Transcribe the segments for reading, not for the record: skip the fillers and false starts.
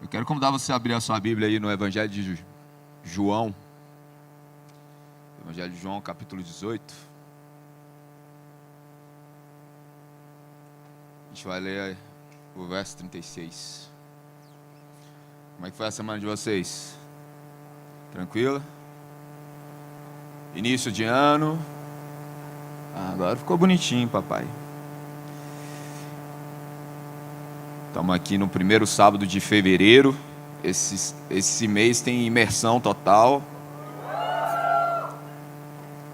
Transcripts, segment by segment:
Eu quero convidar você a abrir a sua Bíblia aí no Evangelho de João. Evangelho de João, capítulo 18. A gente vai ler o verso 36. Como é que foi a semana de vocês? Tranquila? Início de ano. Agora ficou bonitinho, papai. Estamos aqui no primeiro sábado de fevereiro. Esse mês tem imersão total.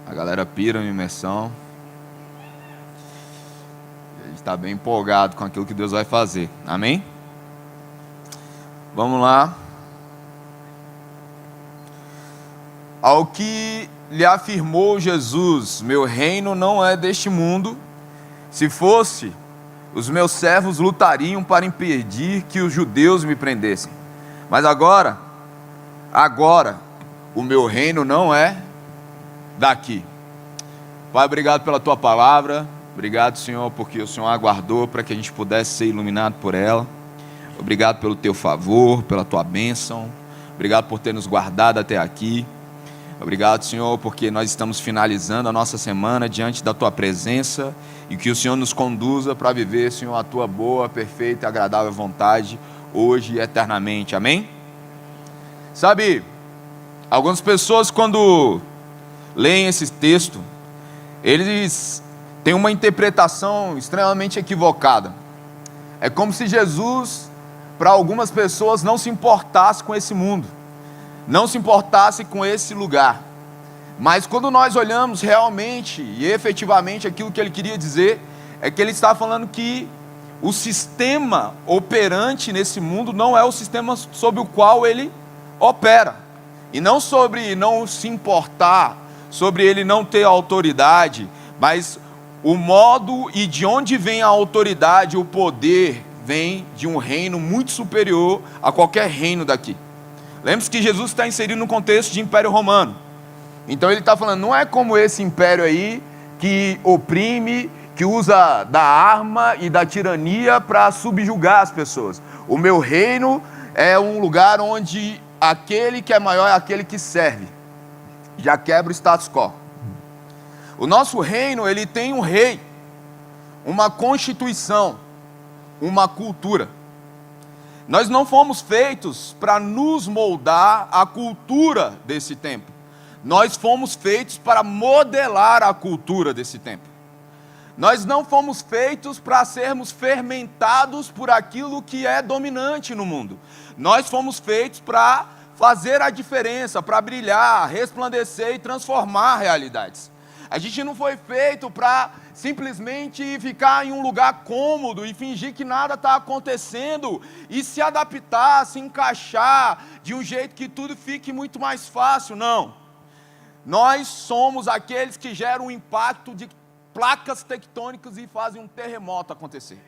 A galera pira em imersão. A gente está bem empolgado com aquilo que Deus vai fazer. Amém? Vamos lá. Ao que lhe afirmou Jesus: meu reino não é deste mundo. Se fosse, os meus servos lutariam para impedir que os judeus me prendessem. Mas agora, o meu reino não é daqui. Pai, obrigado pela tua palavra. Obrigado, Senhor, porque o Senhor aguardou para que a gente pudesse ser iluminado por ela. Obrigado pelo teu favor, pela tua bênção. Obrigado por ter nos guardado até aqui. Obrigado, Senhor, porque nós estamos finalizando a nossa semana diante da tua presença e que o Senhor nos conduza para viver, Senhor, a tua boa, perfeita e agradável vontade hoje e eternamente. Amém? Sabe, algumas pessoas quando leem esse texto, eles têm uma interpretação extremamente equivocada. É como se Jesus, para algumas pessoas, não se importasse com esse mundo, não se importasse com esse lugar. Mas quando nós olhamos realmente e efetivamente aquilo que ele queria dizer, é que ele está falando que o sistema operante nesse mundo não é o sistema sobre o qual ele opera. E não sobre não se importar, sobre ele não ter autoridade, mas o modo e de onde vem a autoridade, o poder, vem de um reino muito superior a qualquer reino daqui. Lembre-se que Jesus está inserido no contexto de Império Romano. Então ele está falando, não é como esse império aí que oprime, que usa da arma e da tirania para subjugar as pessoas. O meu reino é um lugar onde aquele que é maior é aquele que serve. Já quebra o status quo. O nosso reino, ele tem um rei, uma constituição, uma cultura. Nós não fomos feitos para nos moldar a cultura desse tempo. Nós fomos feitos para modelar a cultura desse tempo. Nós não fomos feitos para sermos fermentados por aquilo que é dominante no mundo. Nós fomos feitos para fazer a diferença, para brilhar, resplandecer e transformar realidades. A gente não foi feito para simplesmente ficar em um lugar cômodo e fingir que nada está acontecendo e se adaptar, se encaixar de um jeito que tudo fique muito mais fácil, não. Nós somos aqueles que geram um impacto de placas tectônicas e fazem um terremoto acontecer.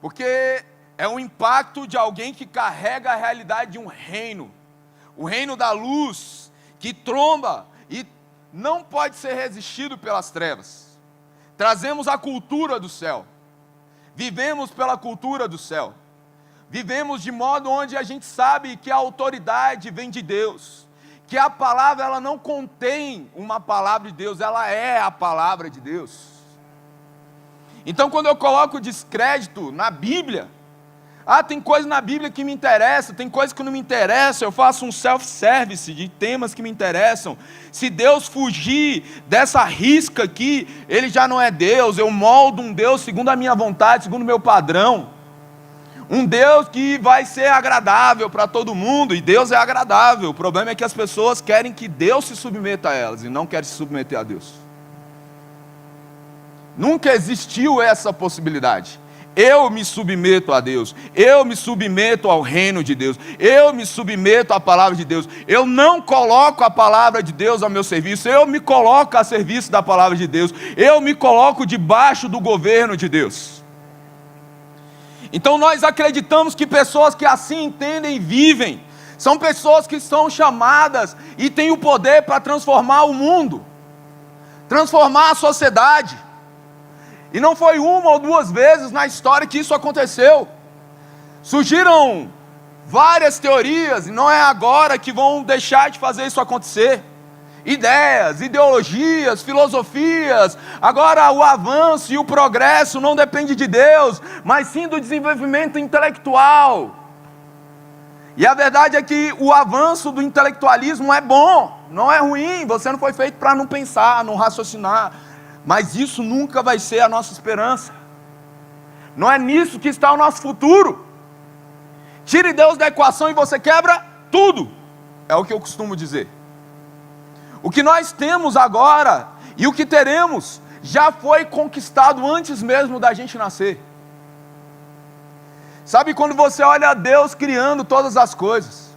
Porque é um impacto de alguém que carrega a realidade de um reino. O reino da luz, que tromba e não pode ser resistido pelas trevas. Trazemos a cultura do céu. Vivemos pela cultura do céu. Vivemos de modo onde a gente sabe que a autoridade vem de Deus. Que a palavra, ela não contém uma palavra de Deus, ela é a palavra de Deus. Então quando eu coloco descrédito na Bíblia, tem coisa na Bíblia que me interessa, tem coisa que não me interessa, eu faço um self-service de temas que me interessam. Se Deus fugir dessa risca aqui, ele já não é Deus, eu moldo um Deus segundo a minha vontade, segundo o meu padrão. Um Deus que vai ser agradável para todo mundo, e Deus é agradável. O problema é que as pessoas querem que Deus se submeta a elas, e não querem se submeter a Deus. Nunca existiu essa possibilidade. Eu me submeto a Deus, eu me submeto ao reino de Deus, eu me submeto à palavra de Deus. Eu não coloco a palavra de Deus ao meu serviço, eu me coloco a serviço da palavra de Deus, eu me coloco debaixo do governo de Deus. Então nós acreditamos que pessoas que assim entendem e vivem, são pessoas que são chamadas e têm o poder para transformar o mundo, transformar a sociedade. E não foi uma ou duas vezes na história que isso aconteceu. Surgiram várias teorias, e não é agora que vão deixar de fazer isso acontecer. Ideias, ideologias, filosofias. Agora o avanço e o progresso não depende de Deus, mas sim do desenvolvimento intelectual. E a verdade é que o avanço do intelectualismo é bom, não é ruim. Você não foi feito para não pensar, não raciocinar. Mas isso nunca vai ser a nossa esperança. Não é nisso que está o nosso futuro. Tire Deus da equação e você quebra tudo. É o que eu costumo dizer. O que nós temos agora e o que teremos já foi conquistado antes mesmo da gente nascer. Sabe quando você olha Deus criando todas as coisas,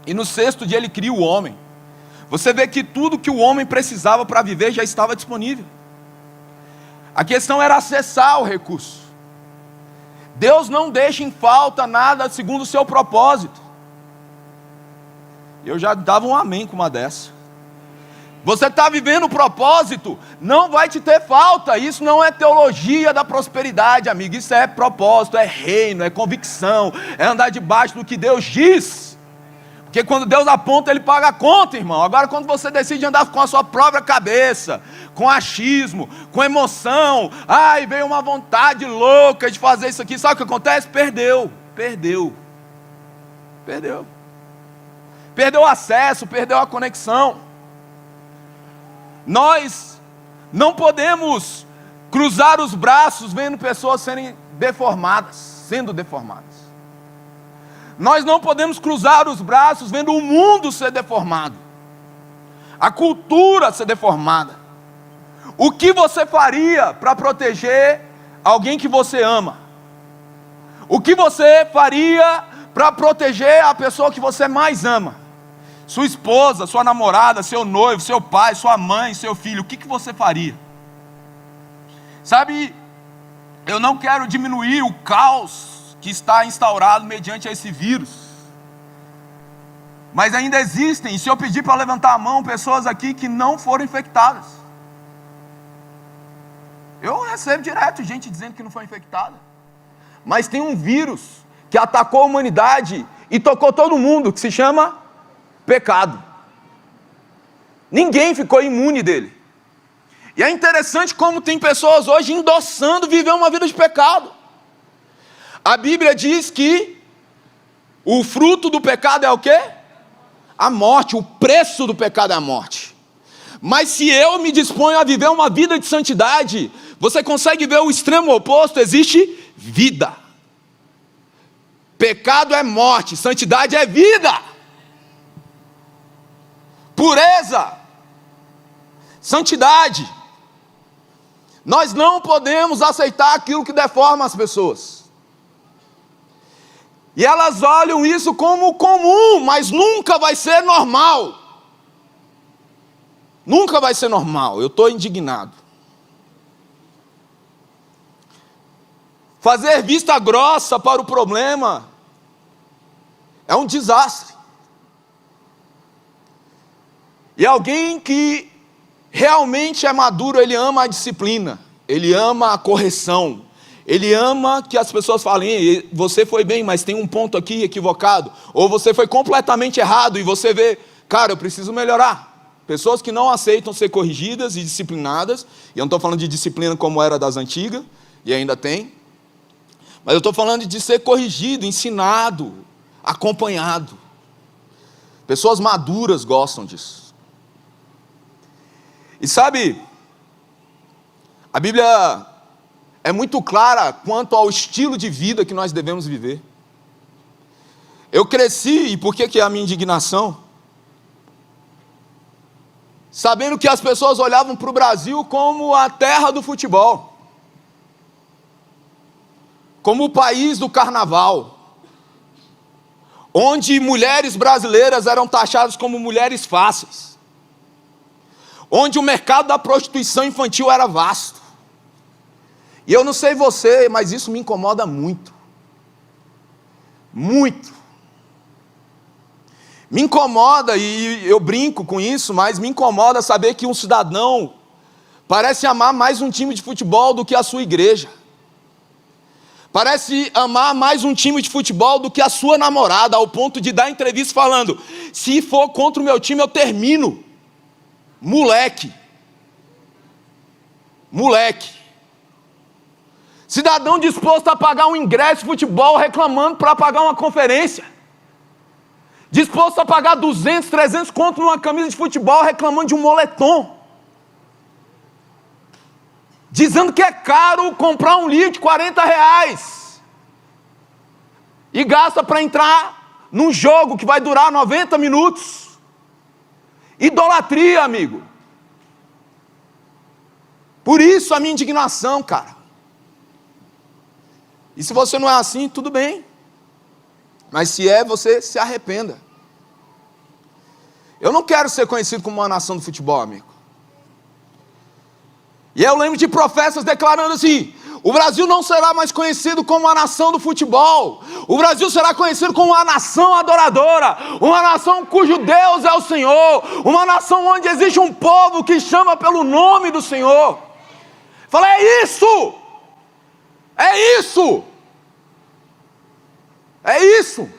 e no sexto dia Ele cria o homem, você vê que tudo que o homem precisava para viver já estava disponível. A questão era acessar o recurso. Deus não deixa em falta nada segundo o seu propósito. Eu já dava um amém com uma dessa. Você está vivendo o propósito, não vai te ter falta. Isso não é teologia da prosperidade, amigo. Isso é propósito, é reino, é convicção, é andar debaixo do que Deus diz. Porque quando Deus aponta, Ele paga a conta, irmão. Agora quando você decide andar com a sua própria cabeça, com achismo, com emoção, ai, veio uma vontade louca de fazer isso aqui, sabe o que acontece? Perdeu o acesso, perdeu a conexão. Nós não podemos cruzar os braços vendo pessoas sendo deformadas. Nós não podemos cruzar os braços vendo o mundo ser deformado, a cultura ser deformada. O que você faria para proteger alguém que você ama? O que você faria para proteger a pessoa que você mais ama? Sua esposa, sua namorada, seu noivo, seu pai, sua mãe, seu filho, o que você faria? Sabe, eu não quero diminuir o caos que está instaurado mediante esse vírus. Mas ainda existem, e se eu pedir para levantar a mão, pessoas aqui que não foram infectadas. Eu recebo direto gente dizendo que não foi infectada. Mas tem um vírus que atacou a humanidade e tocou todo mundo, que se chama pecado. Ninguém ficou imune dele. E é interessante como tem pessoas hoje endossando viver uma vida de pecado. A Bíblia diz que o fruto do pecado é o quê? A morte. O preço do pecado é a morte. Mas se eu me disponho a viver uma vida de santidade, você consegue ver o extremo oposto? Existe vida. Pecado é morte, santidade é vida. Pureza, santidade. Nós não podemos aceitar aquilo que deforma as pessoas. E elas olham isso como comum, mas nunca vai ser normal. Nunca vai ser normal. Eu estou indignado. Fazer vista grossa para o problema é um desastre. E alguém que realmente é maduro, ele ama a disciplina, ele ama a correção, ele ama que as pessoas falem, você foi bem, mas tem um ponto aqui equivocado, ou você foi completamente errado, e você vê, cara, eu preciso melhorar. Pessoas que não aceitam ser corrigidas e disciplinadas, e eu não estou falando de disciplina como era das antigas, e ainda tem, mas eu estou falando de ser corrigido, ensinado, acompanhado. Pessoas maduras gostam disso. E sabe, a Bíblia é muito clara quanto ao estilo de vida que nós devemos viver. Eu cresci, e por que é a minha indignação? Sabendo que as pessoas olhavam para o Brasil como a terra do futebol, como o país do carnaval, onde mulheres brasileiras eram taxadas como mulheres fáceis, onde o mercado da prostituição infantil era vasto. E eu não sei você, mas isso me incomoda muito. Muito. Me incomoda, e eu brinco com isso, mas me incomoda saber que um cidadão parece amar mais um time de futebol do que a sua igreja. Parece amar mais um time de futebol do que a sua namorada, ao ponto de dar entrevista falando: se for contra o meu time, eu termino. Moleque. Cidadão disposto a pagar um ingresso de futebol reclamando para pagar uma conferência. Disposto a pagar 200, 300 conto numa camisa de futebol reclamando de um moletom. Dizendo que é caro comprar um livro de R$40. E gasta para entrar num jogo que vai durar 90 minutos. Idolatria, amigo. Por isso a minha indignação, cara. E se você não é assim, tudo bem. Mas se é, você se arrependa. Eu não quero ser conhecido como uma nação do futebol, amigo. E eu lembro de profetas declarando assim: o Brasil não será mais conhecido como a nação do futebol. O Brasil será conhecido como uma nação adoradora. Uma nação cujo Deus é o Senhor. Uma nação onde existe um povo que chama pelo nome do Senhor. Fala, é isso! É isso! É isso!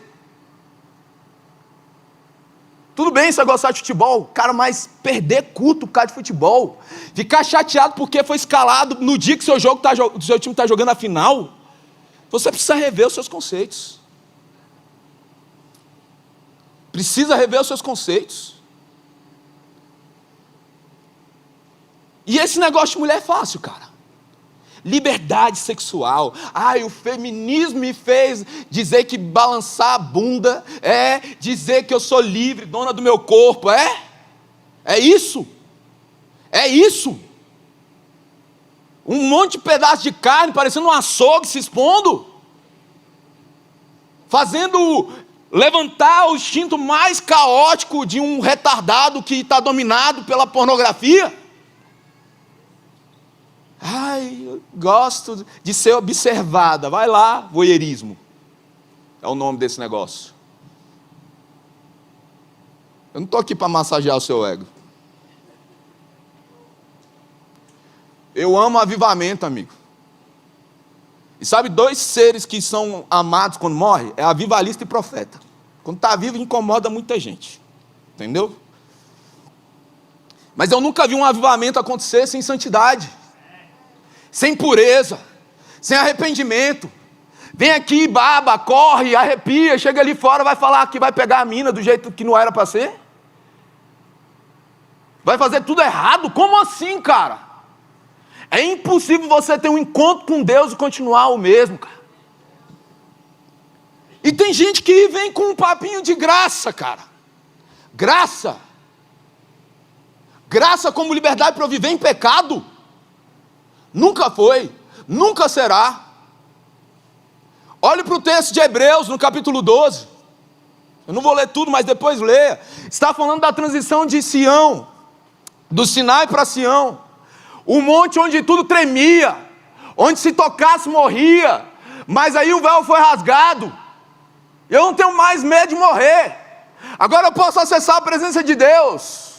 Tudo bem você gostar de futebol, cara, mas perder culto por causa de futebol, ficar chateado porque foi escalado no dia que seu time está jogando a final, você precisa rever os seus conceitos. Precisa rever os seus conceitos. E esse negócio de mulher é fácil, cara. Liberdade sexual. O feminismo me fez dizer que balançar a bunda é dizer que eu sou livre, dona do meu corpo. É isso. É isso. Um monte de pedaço de carne parecendo um açougue se expondo, fazendo levantar o instinto mais caótico de um retardado que está dominado pela pornografia. Eu gosto de ser observada. Vai lá, voyeurismo. É o nome desse negócio. Eu não estou aqui para massagear o seu ego. Eu amo avivamento, amigo. E sabe, 2 seres que são amados quando morrem? É avivalista e profeta. Quando está vivo, incomoda muita gente. Entendeu? Mas eu nunca vi um avivamento acontecer sem santidade, sem pureza, sem arrependimento. Vem aqui, baba, corre, arrepia, chega ali fora, vai falar que vai pegar a mina do jeito que não era para ser? Vai fazer tudo errado? Como assim, cara? É impossível você ter um encontro com Deus e continuar o mesmo, cara. E tem gente que vem com um papinho de graça, cara. Graça. Graça como liberdade para eu viver em pecado. Nunca foi, nunca será. Olhe para o texto de Hebreus, no capítulo 12. Eu não vou ler tudo, mas depois leia. Está falando da transição de Sião, do Sinai para Sião. O monte onde tudo tremia, onde se tocasse morria, mas aí o véu foi rasgado. Eu não tenho mais medo de morrer. Agora eu posso acessar a presença de Deus.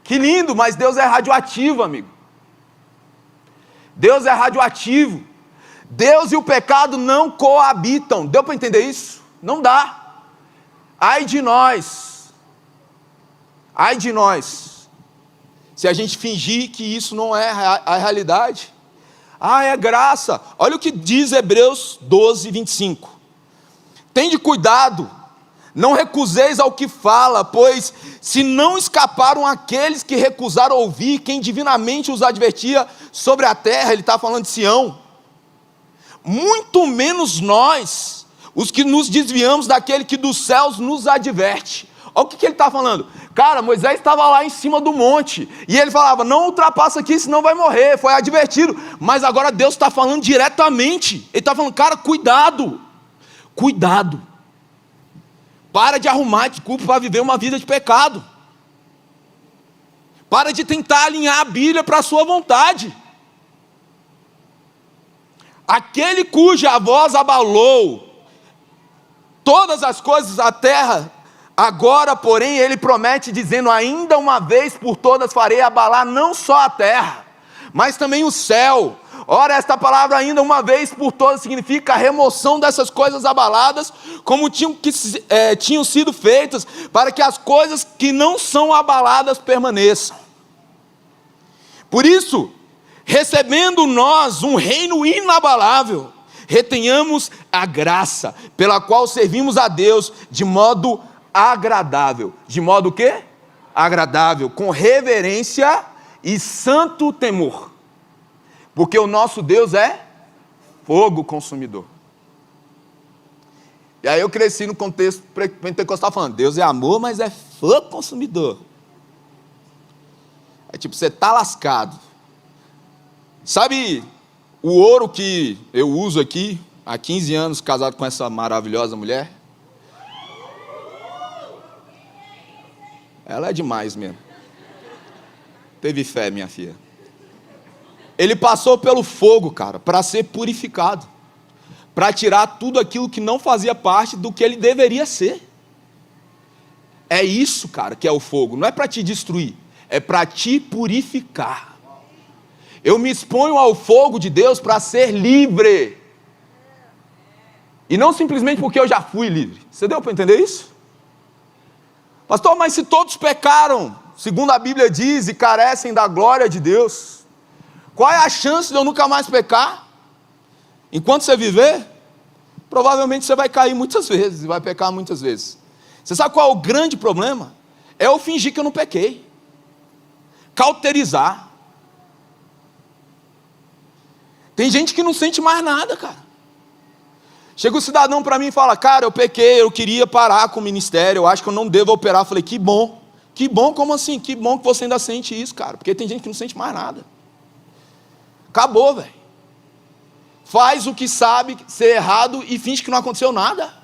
Que lindo, mas Deus é radioativo, amigo. Deus é radioativo. Deus e o pecado não coabitam. Deu para entender isso? Não dá. Ai de nós. Ai de nós. Se a gente fingir que isso não é a realidade. É graça. Olha o que diz Hebreus 12, 25. Tende cuidado, não recuseis ao que fala, pois se não escaparam aqueles que recusaram ouvir quem divinamente os advertia sobre a terra, ele está falando de Sião, muito menos nós, os que nos desviamos daquele que dos céus nos adverte. Olha o que ele está falando. Cara, Moisés estava lá em cima do monte, e ele falava, não ultrapassa aqui, senão vai morrer, foi advertido. Mas agora Deus está falando diretamente, ele está falando, cara, cuidado, cuidado. Para de arrumar desculpa para viver uma vida de pecado. Para de tentar alinhar a Bíblia para a sua vontade. Aquele cuja voz abalou todas as coisas da terra, agora, porém, ele promete dizendo, ainda uma vez por todas farei abalar não só a terra, mas também o céu. Ora, esta palavra ainda uma vez por todas significa a remoção dessas coisas abaladas, como tinham sido feitas, para que as coisas que não são abaladas permaneçam. Por isso, recebendo nós um reino inabalável, retenhamos a graça, pela qual servimos a Deus de modo agradável. De modo o quê? Agradável, com reverência e santo temor. Porque o nosso Deus é fogo consumidor. E aí eu cresci no contexto pentecostal falando, Deus é amor, mas é fogo consumidor. É tipo, você está lascado. Sabe o ouro que eu uso aqui, há 15 anos, casado com essa maravilhosa mulher? Ela é demais mesmo. Teve fé, minha filha. Ele passou pelo fogo, cara, para ser purificado, para tirar tudo aquilo que não fazia parte do que ele deveria ser. É isso, cara, que é o fogo. Não é para te destruir, é para te purificar. Eu me exponho ao fogo de Deus para ser livre. E não simplesmente porque eu já fui livre. Você deu para entender isso? Pastor, mas se todos pecaram, segundo a Bíblia diz, e carecem da glória de Deus, qual é a chance de eu nunca mais pecar? Enquanto você viver, provavelmente você vai cair muitas vezes, e vai pecar muitas vezes. Você sabe qual é o grande problema? É eu fingir que eu não pequei. Cauterizar. Tem gente que não sente mais nada, cara. Chega um cidadão para mim e fala, cara, eu pequei, eu queria parar com o ministério, eu acho que eu não devo operar. Eu falei, que bom. Que bom, como assim? Que bom que você ainda sente isso, cara. Porque tem gente que não sente mais nada. Acabou, velho. Faz o que sabe ser errado e finge que não aconteceu nada.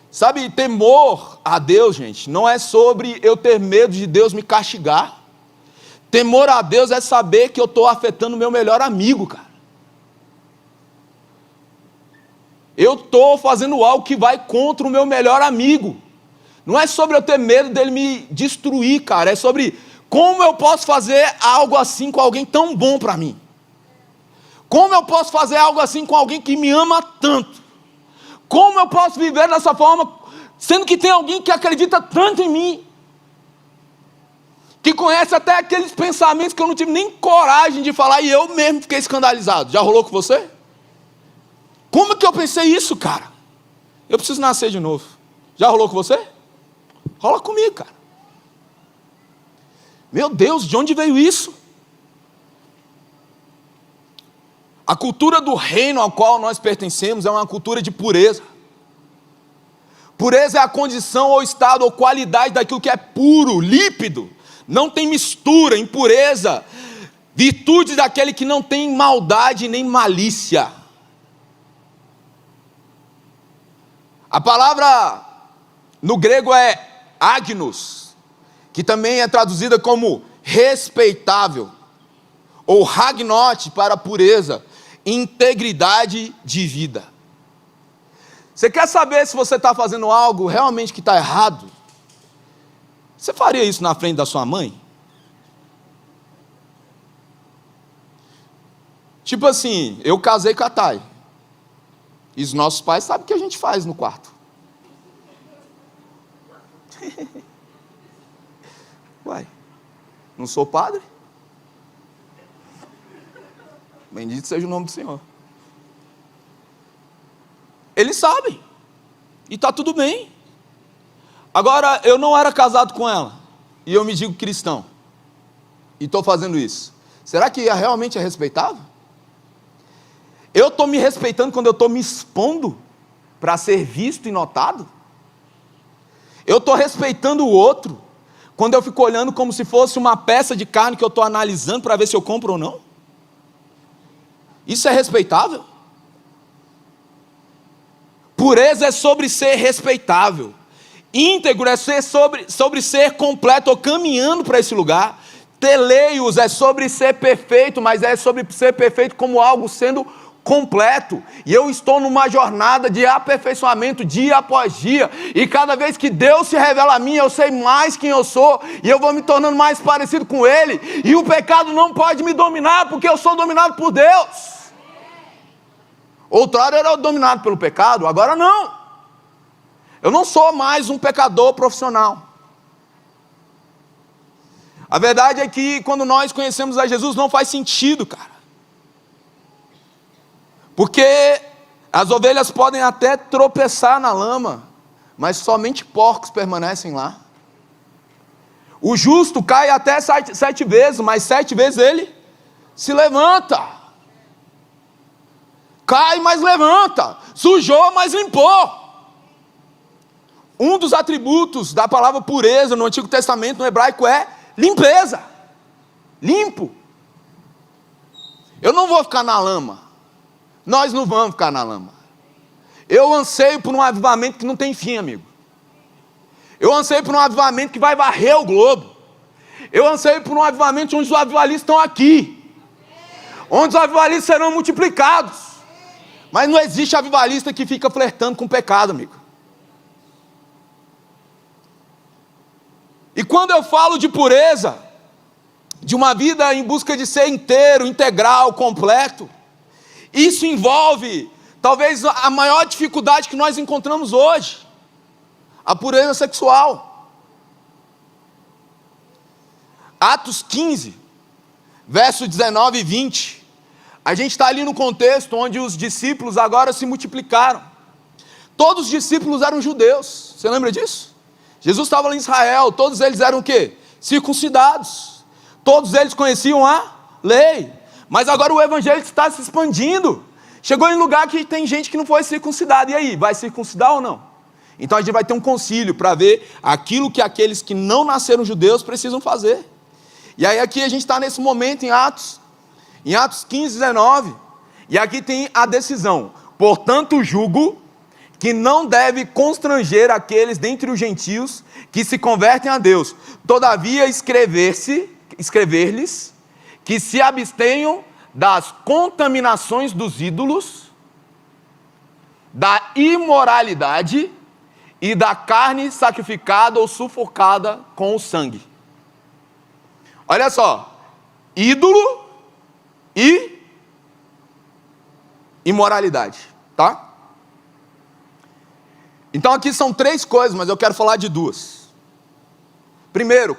Sabe, temor a Deus, gente, não é sobre eu ter medo de Deus me castigar. Temor a Deus é saber que eu estou afetando o meu melhor amigo, cara. Eu estou fazendo algo que vai contra o meu melhor amigo. Não é sobre eu ter medo dele me destruir, cara. É sobre como eu posso fazer algo assim com alguém tão bom para mim. Como eu posso fazer algo assim com alguém que me ama tanto. Como eu posso viver dessa forma, sendo que tem alguém que acredita tanto em mim. Que conhece até aqueles pensamentos que eu não tive nem coragem de falar e eu mesmo fiquei escandalizado. Já rolou com você? Como que eu pensei isso, cara? Eu preciso nascer de novo. Já rolou com você? Rola comigo, cara. Meu Deus, de onde veio isso? A cultura do reino ao qual nós pertencemos é uma cultura de pureza. Pureza é a condição ou estado ou qualidade daquilo que é puro, límpido. Não tem mistura, impureza. Virtude daquele que não tem maldade nem malícia. A palavra no grego é agnos, que também é traduzida como respeitável, ou ragnote para pureza, integridade de vida. Você quer saber se você está fazendo algo realmente que está errado? Você faria isso na frente da sua mãe? Tipo assim, eu casei com a Thay. E os nossos pais sabem o que a gente faz no quarto. Uai, não sou padre? Bendito seja o nome do Senhor. Eles sabem. E está tudo bem. Agora, eu não era casado com ela. E eu me digo cristão. E estou fazendo isso. Será que realmente é respeitável? Eu estou me respeitando quando eu estou me expondo para ser visto e notado? Eu estou respeitando o outro quando eu fico olhando como se fosse uma peça de carne que eu estou analisando para ver se eu compro ou não? Isso é respeitável? Pureza é sobre ser respeitável. Íntegro é sobre ser completo ou caminhando para esse lugar. Teleios é sobre ser perfeito, mas é sobre ser perfeito como algo sendo completo, e eu estou numa jornada de aperfeiçoamento dia após dia, e cada vez que Deus se revela a mim, eu sei mais quem eu sou, e eu vou me tornando mais parecido com Ele, e o pecado não pode me dominar, porque eu sou dominado por Deus. Outrora eu era dominado pelo pecado, agora não. Eu não sou mais um pecador profissional. A verdade é que quando nós conhecemos a Jesus não faz sentido, cara. Porque as ovelhas podem até tropeçar na lama, mas somente porcos permanecem lá. O justo cai até 7 vezes, mas 7 vezes ele se levanta. Cai, mas levanta. Sujou, mas limpou. Um dos atributos da palavra pureza no Antigo Testamento, no hebraico, é limpeza. Limpo. Eu não vou ficar na lama. Nós não vamos ficar na lama. Eu anseio por um avivamento que não tem fim, amigo. Eu anseio por um avivamento que vai varrer o globo. Eu anseio por um avivamento onde os avivalistas estão aqui. Onde os avivalistas serão multiplicados. Mas não existe avivalista que fica flertando com o pecado, amigo. E quando eu falo de pureza, de uma vida em busca de ser inteiro, integral, completo, isso envolve, talvez, a maior dificuldade que nós encontramos hoje, a pureza sexual. Atos 15, versos 19 e 20, a gente está ali no contexto onde os discípulos agora se multiplicaram. Todos os discípulos eram judeus, você lembra disso? Jesus estava lá em Israel, todos eles eram o quê? Circuncidados. Todos eles conheciam a lei. Mas agora o evangelho está se expandindo. Chegou em lugar que tem gente que não foi circuncidada. E aí, vai circuncidar ou não? Então a gente vai ter um concílio para ver aquilo que aqueles que não nasceram judeus precisam fazer. E aí aqui a gente está nesse momento em Atos 15, 19. E aqui tem a decisão. Portanto, julgo que não deve constranger aqueles dentre os gentios que se convertem a Deus. Todavia escrever-lhes que se abstenham das contaminações dos ídolos, da imoralidade e da carne sacrificada ou sufocada com o sangue. Olha só, ídolo e imoralidade, tá? Então aqui são 3 coisas, mas eu quero falar de 2. Primeiro,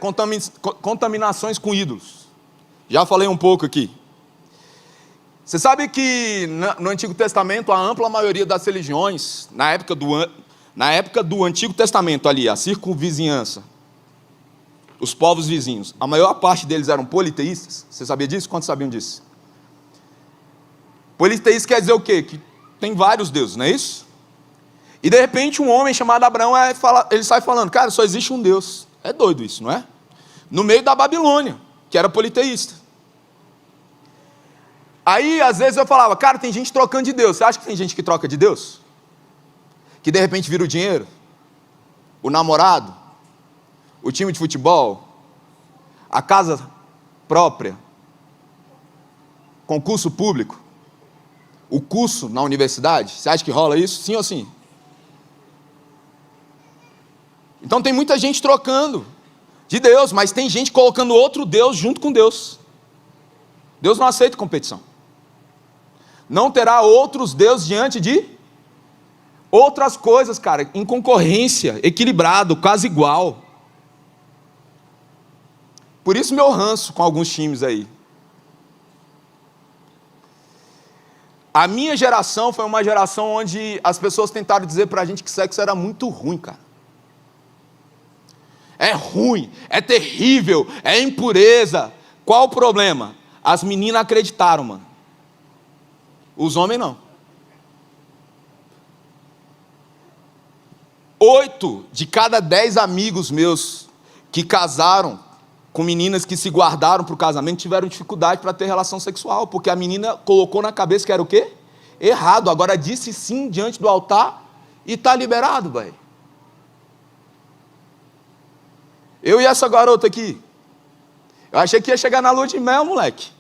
contaminações com ídolos. Já falei um pouco aqui. Você sabe que no Antigo Testamento a ampla maioria das religiões, na época do Antigo Testamento ali, a circunvizinhança, os povos vizinhos, a maior parte deles eram politeístas. Você sabia disso? Quantos sabiam disso? Politeísta quer dizer o quê? Que tem vários deuses, não é isso? E de repente um homem chamado Abraão, ele sai falando, cara, só existe um Deus. É doido isso, não é? No meio da Babilônia, que era politeísta. Aí, às vezes eu falava, cara, tem gente trocando de Deus. Você acha que tem gente que troca de Deus? Que de repente vira o dinheiro? O namorado? O time de futebol? A casa própria? Concurso público? O curso na universidade? Você acha que rola isso? Sim ou sim? Então tem muita gente trocando de Deus, mas tem gente colocando outro Deus junto com Deus. Deus não aceita competição. Não terá outros deuses diante de outras coisas, cara, em concorrência, equilibrado, quase igual. Por isso meu ranço com alguns times aí. A minha geração foi uma geração onde as pessoas tentaram dizer pra gente que sexo era muito ruim, cara. É ruim, é terrível, é impureza. Qual o problema? As meninas acreditaram, mano. Os homens não. 8 de cada 10 amigos meus que casaram com meninas que se guardaram para o casamento tiveram dificuldade para ter relação sexual, porque a menina colocou na cabeça que era o quê? Errado. Agora disse sim diante do altar e está liberado, velho. Eu e essa garota aqui, eu achei que ia chegar na lua de mel, moleque.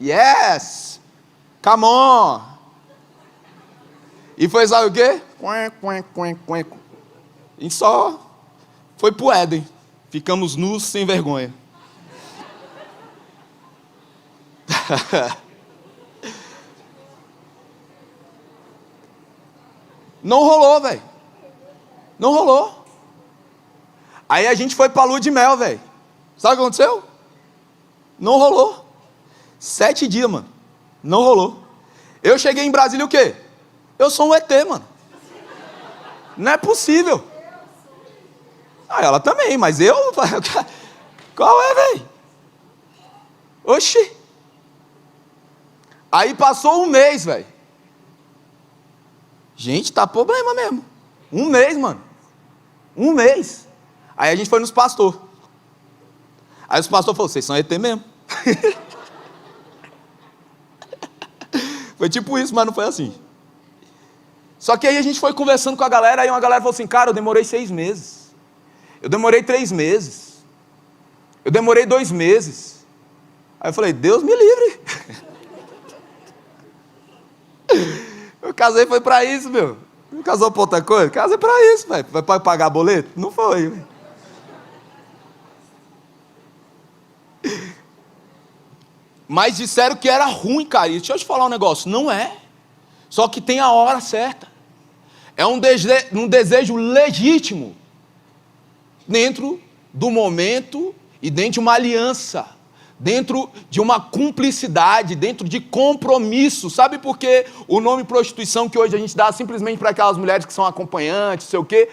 Yes! Come on! E foi, sabe o quê? E só foi pro Éden. Ficamos nus, sem vergonha. Não rolou, velho. Não rolou. Aí a gente foi pra lua de mel, velho. Sabe o que aconteceu? Não rolou. 7 dias, mano. Não rolou. Eu cheguei em Brasília o quê? Eu sou um ET, mano. Não é possível. Ah, ela também, mas eu... Qual é, velho? Oxi. Aí passou um mês, velho. Gente, tá problema mesmo. Um mês, mano. Um mês. Aí a gente foi nos pastores. Aí os pastores falaram, vocês são ET mesmo. Foi tipo isso, mas não foi assim. Só que aí a gente foi conversando com a galera, aí uma galera falou assim, cara, eu demorei 6 meses. Eu demorei 3 meses. Eu demorei 2 meses. Aí eu falei, Deus me livre. Eu casei foi pra isso, meu. Não casou pra outra coisa? Casei pra isso, velho. Vai pagar boleto? Não foi, velho. Mas disseram que era ruim, cara. E deixa eu te falar um negócio. Não é. Só que tem a hora certa. É um desejo legítimo. Dentro do momento e dentro de uma aliança. Dentro de uma cumplicidade, dentro de compromisso. Sabe por que o nome prostituição que hoje a gente dá simplesmente para aquelas mulheres que são acompanhantes, não sei o quê?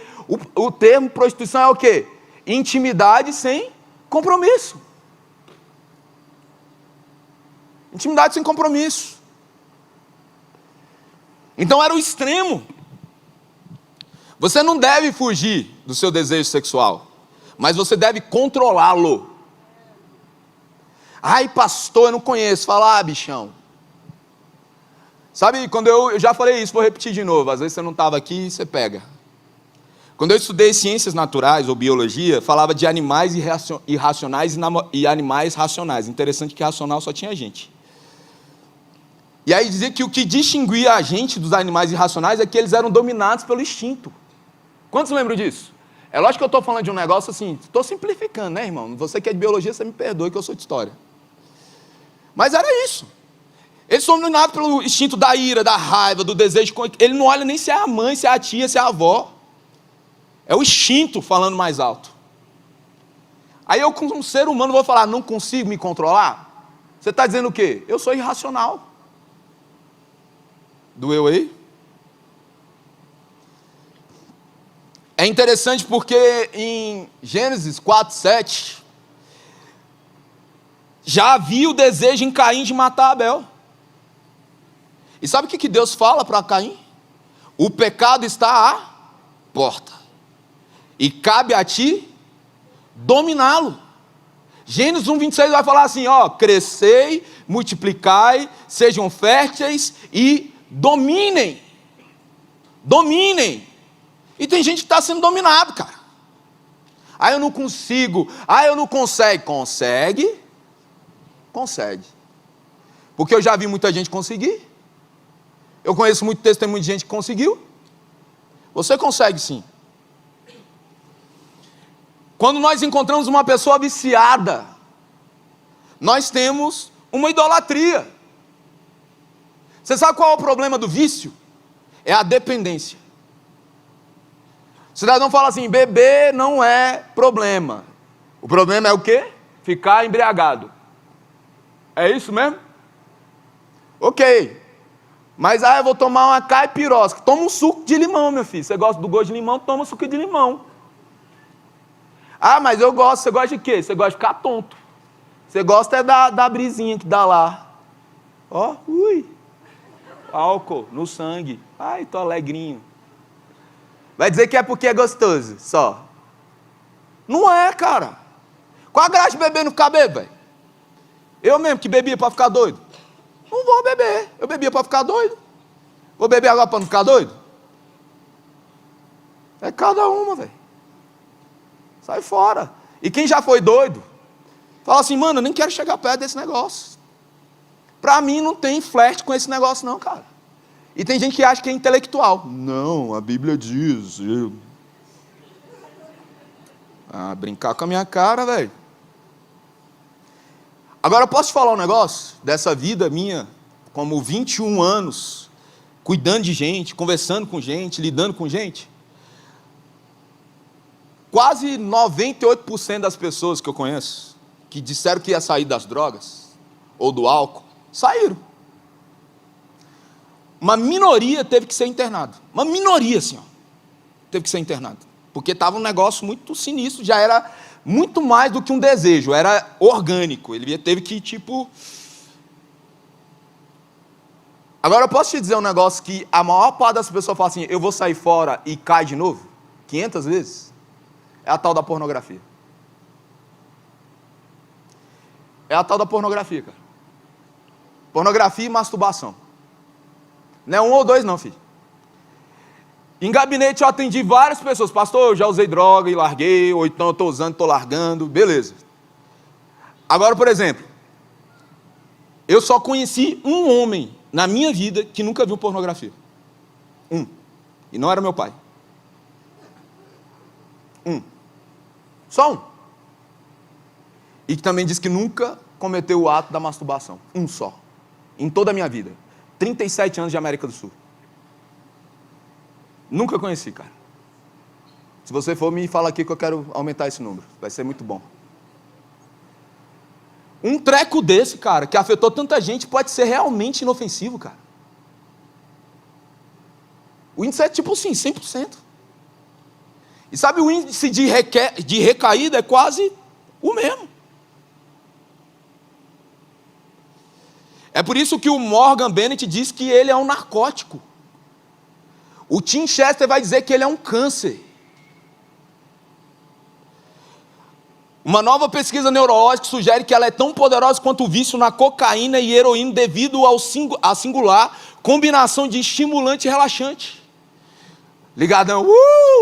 O termo prostituição é o quê? Intimidade sem compromisso. Intimidade sem compromisso. Então era o extremo. Você não deve fugir do seu desejo sexual, mas você deve controlá-lo. Ai, pastor, eu não conheço. Fala, bichão. Sabe, quando eu já falei isso, vou repetir de novo. Às vezes você não estava aqui, você pega. Quando eu estudei ciências naturais ou biologia, falava de animais irracionais e animais racionais. Interessante que racional só tinha gente. E aí dizia que o que distinguia a gente dos animais irracionais é que eles eram dominados pelo instinto. Quantos lembram disso? É lógico que eu estou falando de um negócio assim, estou simplificando, né, irmão? Você que é de biologia, você me perdoe que eu sou de história. Mas era isso. Eles são dominados pelo instinto da ira, da raiva, do desejo. Ele não olha nem se é a mãe, se é a tia, se é a avó. É o instinto falando mais alto. Aí eu, como um ser humano, vou falar, não consigo me controlar? Você está dizendo o quê? Eu sou irracional. Doeu aí? É interessante porque em Gênesis 4:7... já havia o desejo em Caim de matar Abel. E sabe o que Deus fala para Caim? O pecado está à porta. E cabe a ti dominá-lo. Gênesis 1:26 vai falar assim, ó, crescei, multiplicai, sejam férteis e dominem. Dominem. E tem gente que está sendo dominado, cara. Ah, eu não consigo. Ah, eu não consegue. Consegue. Consegue. Porque eu já vi muita gente conseguir. Eu conheço muito testemunho de gente que conseguiu. Você consegue sim. Quando nós encontramos uma pessoa viciada, nós temos uma idolatria. Você sabe qual é o problema do vício? É a dependência. O cidadão fala assim, beber não é problema. O problema é o quê? Ficar embriagado. É isso mesmo? Ok. Mas eu vou tomar uma caipirosca. Toma um suco de limão, meu filho. Você gosta do gosto de limão? Toma um suco de limão. Ah, mas eu gosto. Você gosta de quê? Você gosta de ficar tonto. Você gosta é da brisinha que dá lá. Ó, ui. Álcool no sangue. Ai, tô alegrinho. Vai dizer que é porque é gostoso, só. Não é, cara. Qual a graça de beber no ficar bêbado, velho? Eu mesmo que bebia para ficar doido. Não vou beber. Eu bebia para ficar doido. Vou beber agora para não ficar doido? É cada uma, velho. Sai fora. E quem já foi doido, fala assim, mano, eu nem quero chegar perto desse negócio. Para mim não tem flerte com esse negócio não, cara. E tem gente que acha que é intelectual. Não, a Bíblia diz. Brincar com a minha cara, velho. Agora eu posso te falar um negócio dessa vida minha, como 21 anos, cuidando de gente, conversando com gente, lidando com gente. Quase 98% das pessoas que eu conheço, que disseram que ia sair das drogas, ou do álcool, saíram. Uma minoria teve que ser internado. Uma minoria, assim, ó, teve que ser internado. Porque estava um negócio muito sinistro, já era muito mais do que um desejo, era orgânico. Ele teve que, Agora eu posso te dizer um negócio que a maior parte das pessoas fala assim, eu vou sair fora e cai de novo, 500 vezes. É a tal da pornografia. É a tal da pornografia, cara. Pornografia e masturbação. Não é um ou dois não, filho. Em gabinete eu atendi várias pessoas. Pastor, eu já usei droga e larguei, ou então eu estou usando, estou largando, beleza. Agora, por exemplo, eu só conheci um homem na minha vida que nunca viu pornografia. Um. E não era meu pai. Um. Só um. E que também disse que nunca cometeu o ato da masturbação. Um só. Em toda a minha vida. 37 anos de América do Sul. Nunca conheci, cara. Se você for, me fala aqui que eu quero aumentar esse número. Vai ser muito bom. Um treco desse, cara, que afetou tanta gente, pode ser realmente inofensivo, cara. O índice é tipo assim, 100%. E sabe, o índice de recaída é quase o mesmo. É por isso que o Morgan Bennett diz que ele é um narcótico. O Tim Chester vai dizer que ele é um câncer. Uma nova pesquisa neurológica sugere que ela é tão poderosa quanto o vício na cocaína e heroína devido à singular combinação de estimulante e relaxante. Ligadão,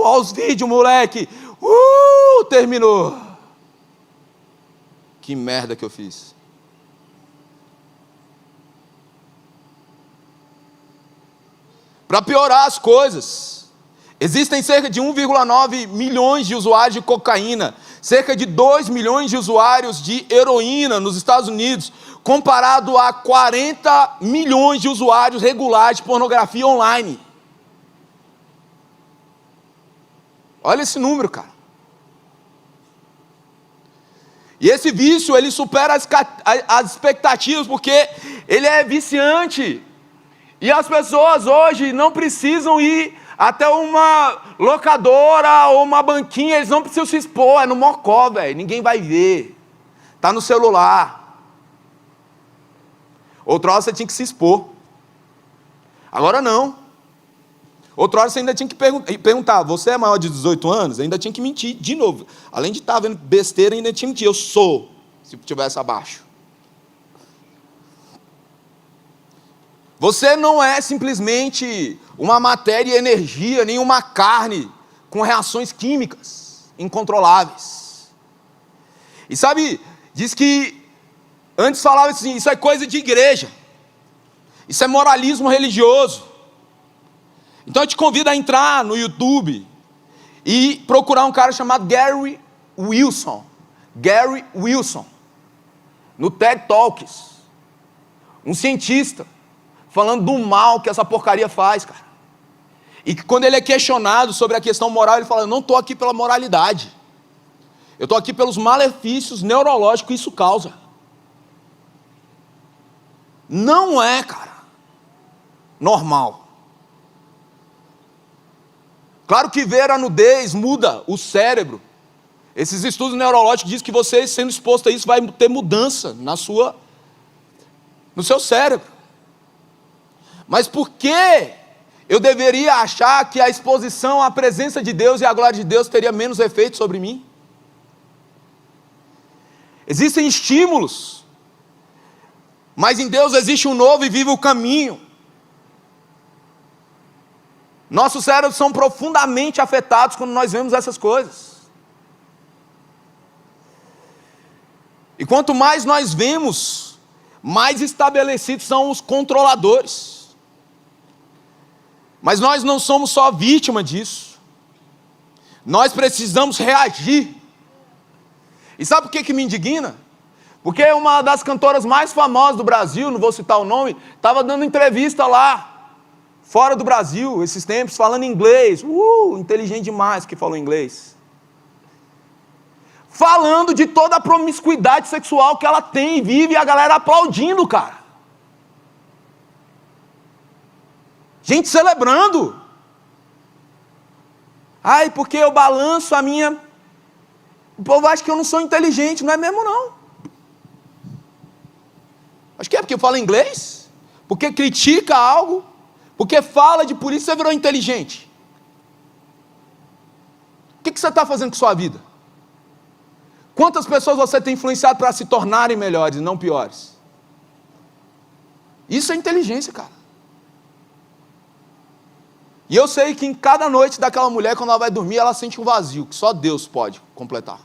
aos vídeos, moleque, terminou. Que merda que eu fiz. Para piorar as coisas, existem cerca de 1,9 milhões de usuários de cocaína, cerca de 2 milhões de usuários de heroína nos Estados Unidos, comparado a 40 milhões de usuários regulares de pornografia online. Olha esse número, cara. E esse vício, ele supera as expectativas, porque ele é viciante. E as pessoas hoje não precisam ir até uma locadora ou uma banquinha, eles não precisam se expor, é no mocó, velho, ninguém vai ver. Está no celular. Outra hora você tinha que se expor. Agora não. Outra hora você ainda tinha que perguntar, você é maior de 18 anos? Ainda tinha que mentir de novo. Além de estar vendo besteira, ainda tinha que mentir, eu sou, se tivesse abaixo. Você não é simplesmente uma matéria e energia, nem uma carne com reações químicas incontroláveis. E sabe, diz que antes falava assim, isso é coisa de igreja. Isso é moralismo religioso. Então eu te convido a entrar no YouTube e procurar um cara chamado Gary Wilson. Gary Wilson. No TED Talks. Um cientista. Falando do mal que essa porcaria faz, cara. E que quando ele é questionado sobre a questão moral, ele fala, eu não estou aqui pela moralidade. Eu estou aqui pelos malefícios neurológicos que isso causa. Não é, cara, normal. Claro que ver a nudez muda o cérebro. Esses estudos neurológicos dizem que você, sendo exposto a isso, vai ter mudança no seu cérebro. Mas por que eu deveria achar que a exposição à presença de Deus e à glória de Deus teria menos efeito sobre mim? Existem estímulos, mas em Deus existe um novo e vivo caminho. Nossos cérebros são profundamente afetados quando nós vemos essas coisas. E quanto mais nós vemos, mais estabelecidos são os controladores. Mas nós não somos só vítima disso. Nós precisamos reagir. E sabe por que me indigna? Porque uma das cantoras mais famosas do Brasil, não vou citar o nome, estava dando entrevista lá, fora do Brasil, esses tempos, falando inglês. Inteligente demais que falou inglês. Falando de toda a promiscuidade sexual que ela tem e vive, e a galera aplaudindo, cara. Gente celebrando. Ai, porque eu balanço a minha... O povo acha que eu não sou inteligente, não é mesmo não. Acho que é porque fala inglês, porque critica algo, porque fala de por isso você virou inteligente. O que você está fazendo com sua vida? Quantas pessoas você tem influenciado para se tornarem melhores e não piores? Isso é inteligência, cara. E eu sei que em cada noite daquela mulher, quando ela vai dormir, ela sente um vazio, que só Deus pode completar.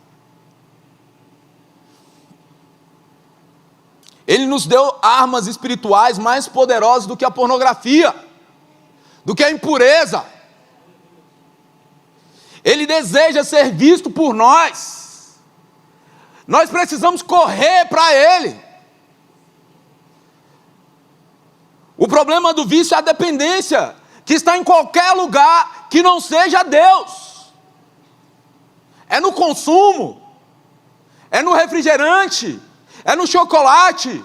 Ele nos deu armas espirituais mais poderosas do que a pornografia, do que a impureza. Ele deseja ser visto por nós. Nós precisamos correr para Ele. O problema do vício é a dependência, que está em qualquer lugar que não seja Deus. É no consumo, é no refrigerante, é no chocolate,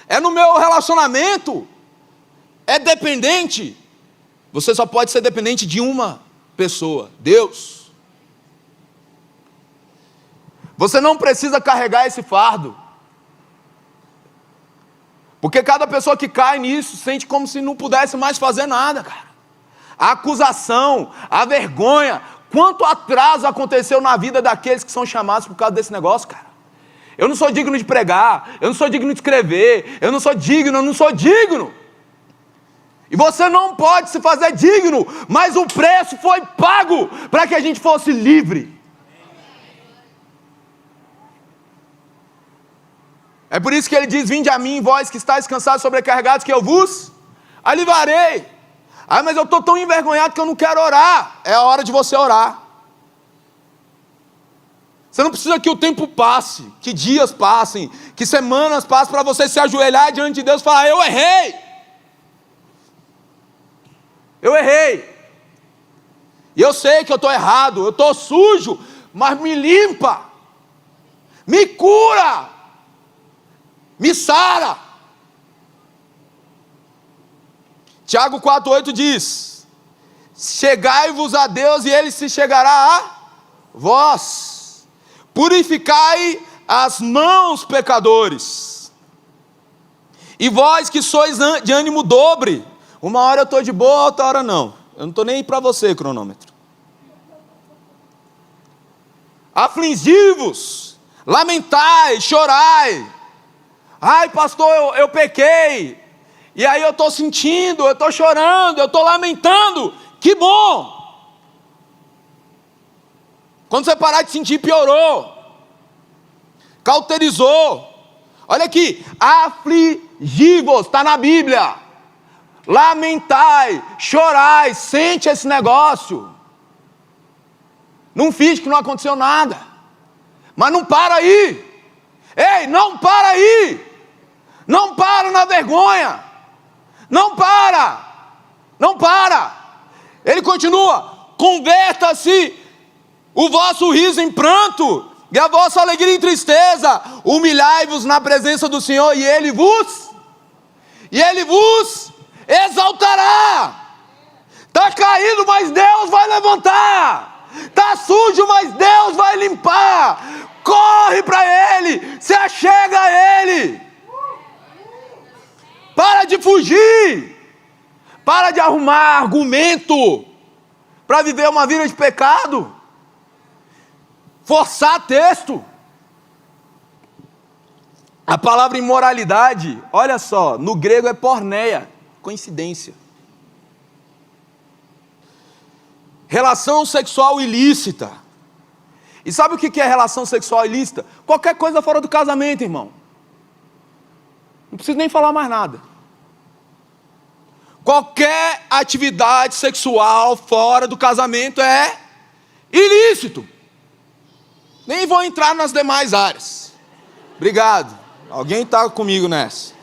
é no meu relacionamento. É dependente. Você só pode ser dependente de uma pessoa, Deus. Você não precisa carregar esse fardo, porque cada pessoa que cai nisso sente como se não pudesse mais fazer nada, cara. A acusação, a vergonha, quanto atraso aconteceu na vida daqueles que são chamados por causa desse negócio, cara. Eu não sou digno de pregar, eu não sou digno de escrever, eu não sou digno. E você não pode se fazer digno, mas o preço foi pago para que a gente fosse livre. É por isso que ele diz: vinde a mim, vós que estáis cansados e sobrecarregados, que eu vos aliviarei. Ah, mas eu estou tão envergonhado que eu não quero orar. É a hora de você orar. Você não precisa que o tempo passe, que dias passem, que semanas passem para você se ajoelhar diante de Deus e falar: eu errei. Eu errei. E eu sei que eu estou errado, eu estou sujo, mas me limpa, me cura, me sara. Tiago 4,8 diz: chegai-vos a Deus e Ele se chegará a vós. Purificai as mãos, pecadores. E vós que sois de ânimo dobre. Uma hora eu estou de boa, outra hora não. Eu não estou nem aí para você, cronômetro. Afligi-vos, lamentai, chorai. Ai, pastor, eu pequei. E aí eu estou sentindo, eu estou chorando, eu estou lamentando. Que bom! Quando você parar de sentir, piorou. Cauterizou. Olha aqui, afligi-vos, está na Bíblia. Lamentai, chorai, sente esse negócio. Não finge que não aconteceu nada. Mas não para aí. Ei, não para aí. Não para na vergonha. Não para. Não para. Ele continua: converta-se o vosso riso em pranto e a vossa alegria em tristeza. Humilhai-vos na presença do Senhor e Ele vos exaltará. Está caído, mas Deus vai levantar. Está sujo, mas Deus vai limpar. Corre para Ele, se achega a Ele. Para de fugir. Para de arrumar argumento para viver uma vida de pecado. Forçar texto. A palavra imoralidade, olha só, no grego é porneia. Coincidência. Relação sexual ilícita. E sabe o que é relação sexual ilícita? Qualquer coisa fora do casamento, irmão. Não preciso nem falar mais nada. Qualquer atividade sexual fora do casamento é ilícito. Nem vou entrar nas demais áreas. Obrigado. Alguém está comigo nessa?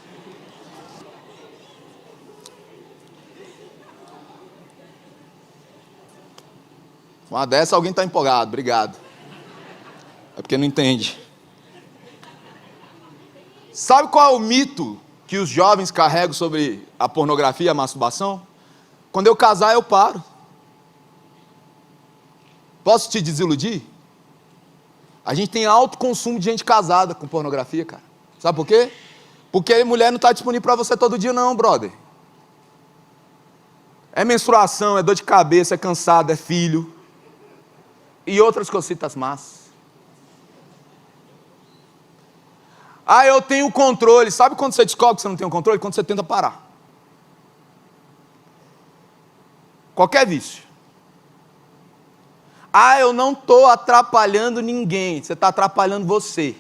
Uma dessa alguém está empolgado. Obrigado. É porque não entende. Sabe qual é o mito que os jovens carregam sobre a pornografia e a masturbação? Quando eu casar, eu paro. Posso te desiludir? A gente tem alto consumo de gente casada com pornografia, cara. Sabe por quê? Porque a mulher não está disponível para você todo dia não, brother. É menstruação, é dor de cabeça, é cansado, é filho. E outras cositas más. Ah, eu tenho controle. Sabe quando você descobre que você não tem o controle? Quando você tenta parar. Qualquer vício. Ah, eu não estou atrapalhando ninguém. Você está atrapalhando você.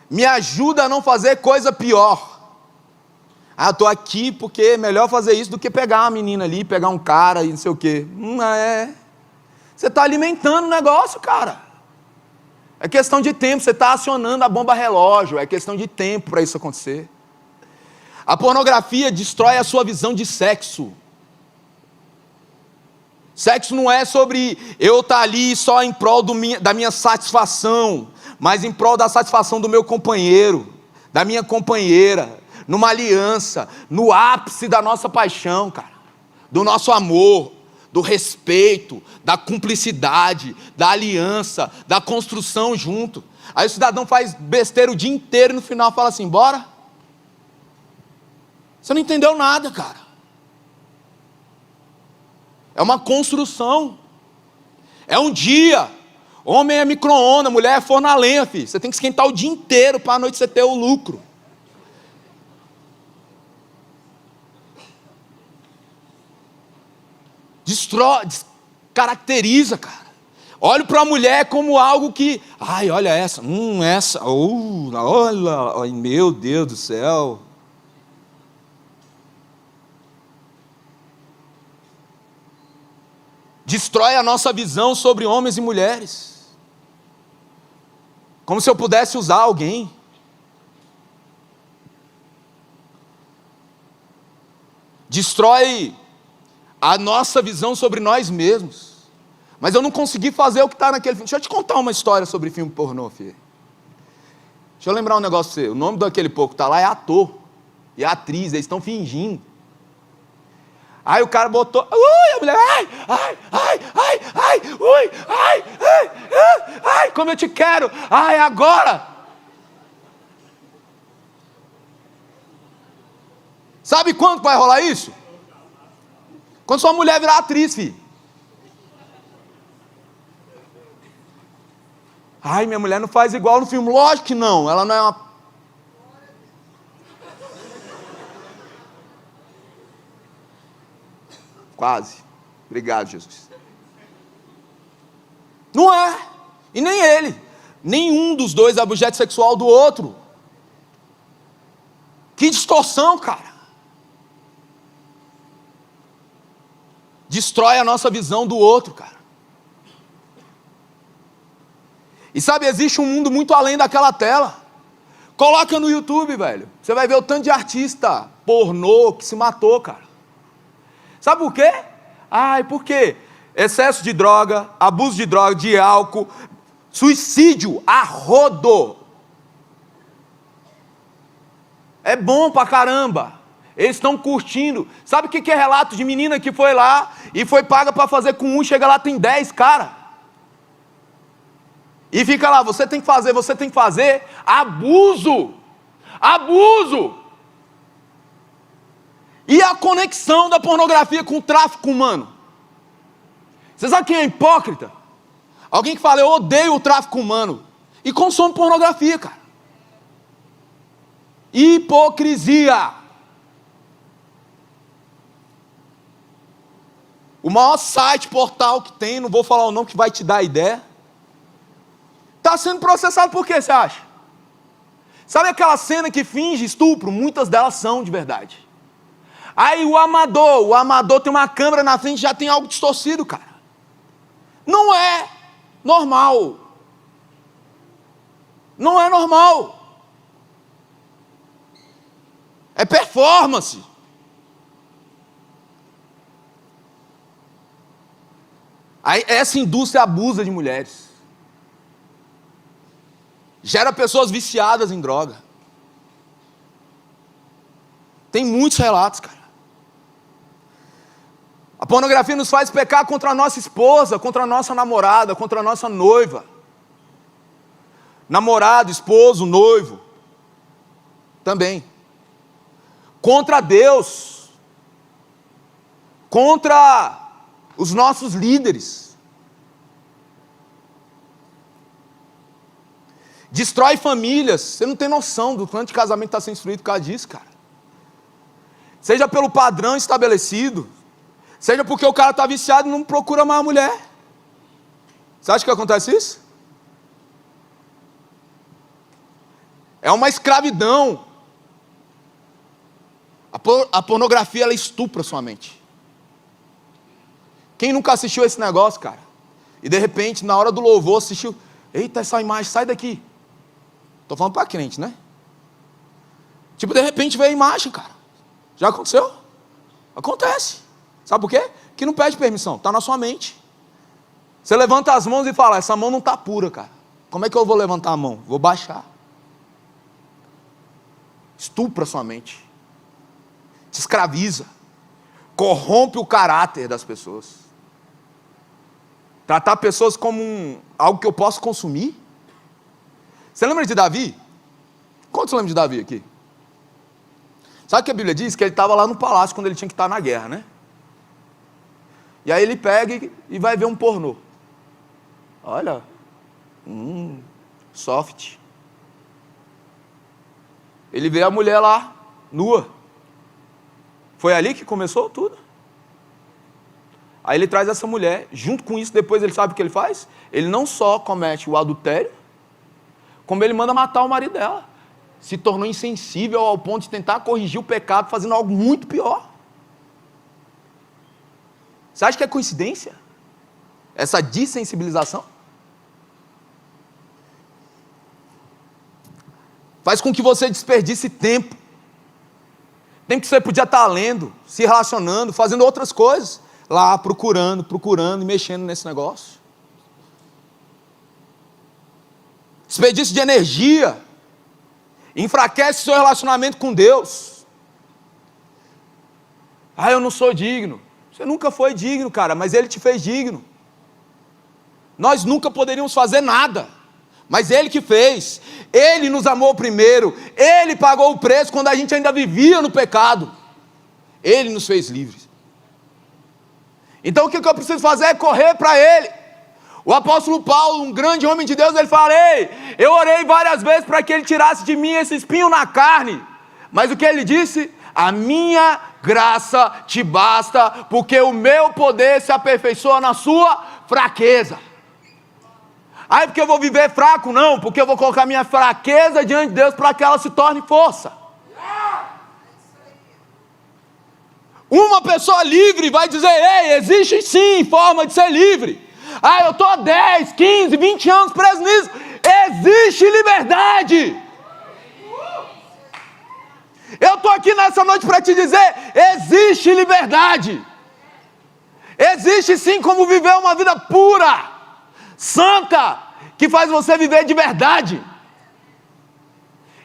Me ajuda a não fazer coisa pior. Ah, eu estou aqui porque é melhor fazer isso do que pegar uma menina ali, pegar um cara e não sei o quê. Você está alimentando o negócio, cara. É questão de tempo, você está acionando a bomba relógio, é questão de tempo para isso acontecer. A pornografia destrói a sua visão de sexo. Sexo não é sobre eu estar ali só em prol da minha satisfação, mas em prol da satisfação do meu companheiro, da minha companheira, numa aliança, no ápice da nossa paixão, cara, do nosso amor, do respeito, da cumplicidade, da aliança, da construção junto. Aí o cidadão faz besteira o dia inteiro e no final fala assim, bora? Você não entendeu nada, cara. É uma construção. É um dia. Homem é micro-ondas, mulher é forno a lenha, filho. Você tem que esquentar o dia inteiro para a noite você ter o lucro. Destrói, descaracteriza, cara. Olho para a mulher como algo que... Ai, olha essa. Olha, meu Deus do céu. Destrói a nossa visão sobre homens e mulheres. Como se eu pudesse usar alguém. Destrói a nossa visão sobre nós mesmos. Mas eu não consegui fazer o que está naquele filme. Deixa eu te contar uma história sobre filme pornô, filho. Deixa eu lembrar um negócio pra você. O nome daquele povo que está lá é ator. E atriz, eles estão fingindo. Aí o cara botou, a mulher, como eu te quero, agora. Sabe quando vai rolar isso? Quando sua mulher virar atriz, filho. Ai, minha mulher não faz igual no filme. Lógico que não, ela não é uma... Quase. Obrigado, Jesus. Não é. E nem ele. Nenhum dos dois é objeto sexual do outro. Que distorção, cara. Destrói a nossa visão do outro, cara. E sabe, existe um mundo muito além daquela tela. Coloca no YouTube, velho. Você vai ver o tanto de artista pornô que se matou, cara. Sabe por quê? Por quê? Excesso de droga, abuso de droga, de álcool, suicídio a rodo. É bom pra caramba. Eles estão curtindo. Sabe o que é relato de menina que foi lá e foi paga para fazer com um, chega lá tem 10, cara. E fica lá, você tem que fazer. Abuso. Abuso. E a conexão da pornografia com o tráfico humano? Você sabe quem é hipócrita? Alguém que fala, eu odeio o tráfico humano. E consome pornografia, cara. Hipocrisia. O maior site, portal que tem, não vou falar o nome que vai te dar a ideia, está sendo processado por quê, você acha? Sabe aquela cena que finge estupro? Muitas delas são de verdade. Aí o amador tem uma câmera na frente e já tem algo distorcido, cara. Não é normal. Não é normal. É performance. Aí essa indústria abusa de mulheres. Gera pessoas viciadas em droga. Tem muitos relatos, cara. A pornografia nos faz pecar contra a nossa esposa, contra a nossa namorada, contra a nossa noiva. Namorado, esposo, noivo. Também. Contra Deus. Contra os nossos líderes. Destrói famílias. Você não tem noção do quanto de casamento está sendo destruído por causa disso, cara. Seja pelo padrão estabelecido, seja porque o cara está viciado e não procura mais a mulher. Você acha que acontece isso? É uma escravidão. A pornografia, ela estupra sua mente. Quem nunca assistiu esse negócio, cara? E de repente, na hora do louvor, assistiu. Eita, essa imagem, sai daqui. Estou falando para crente, né? Tipo, de repente veio a imagem, cara. Já aconteceu? Acontece. Sabe por quê? Que não pede permissão, está na sua mente. Você levanta as mãos e fala, essa mão não está pura, cara. Como é que eu vou levantar a mão? Vou baixar. Estupra sua mente. Te escraviza. Corrompe o caráter das pessoas. Tratar pessoas como algo que eu posso consumir. Você lembra de Davi? Quantos lembram de Davi aqui? Sabe o que a Bíblia diz? Que ele estava lá no palácio quando ele tinha que estar na guerra, né? E aí ele pega e vai ver um pornô. Olha, soft. Ele vê a mulher lá, nua. Foi ali que começou tudo. Aí ele traz essa mulher, junto com isso, depois ele sabe o que ele faz? Ele não só comete o adultério, como ele manda matar o marido dela. Se tornou insensível ao ponto de tentar corrigir o pecado, fazendo algo muito pior. Você acha que é coincidência? Essa dessensibilização? Faz com que você desperdice tempo. Tempo que você podia estar lendo, se relacionando, fazendo outras coisas. Lá, procurando e mexendo nesse negócio. Desperdício de energia. Enfraquece seu relacionamento com Deus. Ah, eu não sou digno. Você nunca foi digno, cara, mas Ele te fez digno. Nós nunca poderíamos fazer nada, mas Ele que fez. Ele nos amou primeiro. Ele pagou o preço quando a gente ainda vivia no pecado. Ele nos fez livres. Então o que eu preciso fazer é correr para Ele. O apóstolo Paulo, um grande homem de Deus, ele fala, ei, eu orei várias vezes para que Ele tirasse de mim esse espinho na carne. Mas o que Ele disse? A minha graça te basta, porque o meu poder se aperfeiçoa na sua fraqueza. Aí porque eu vou viver fraco? Não, porque eu vou colocar minha fraqueza diante de Deus para que ela se torne força. Uma pessoa livre vai dizer, ei, existe sim forma de ser livre. Ah, eu estou há 10, 15, 20 anos preso nisso. Existe liberdade. Eu estou aqui nessa noite para te dizer, existe liberdade. Existe sim como viver uma vida pura, santa, que faz você viver de verdade.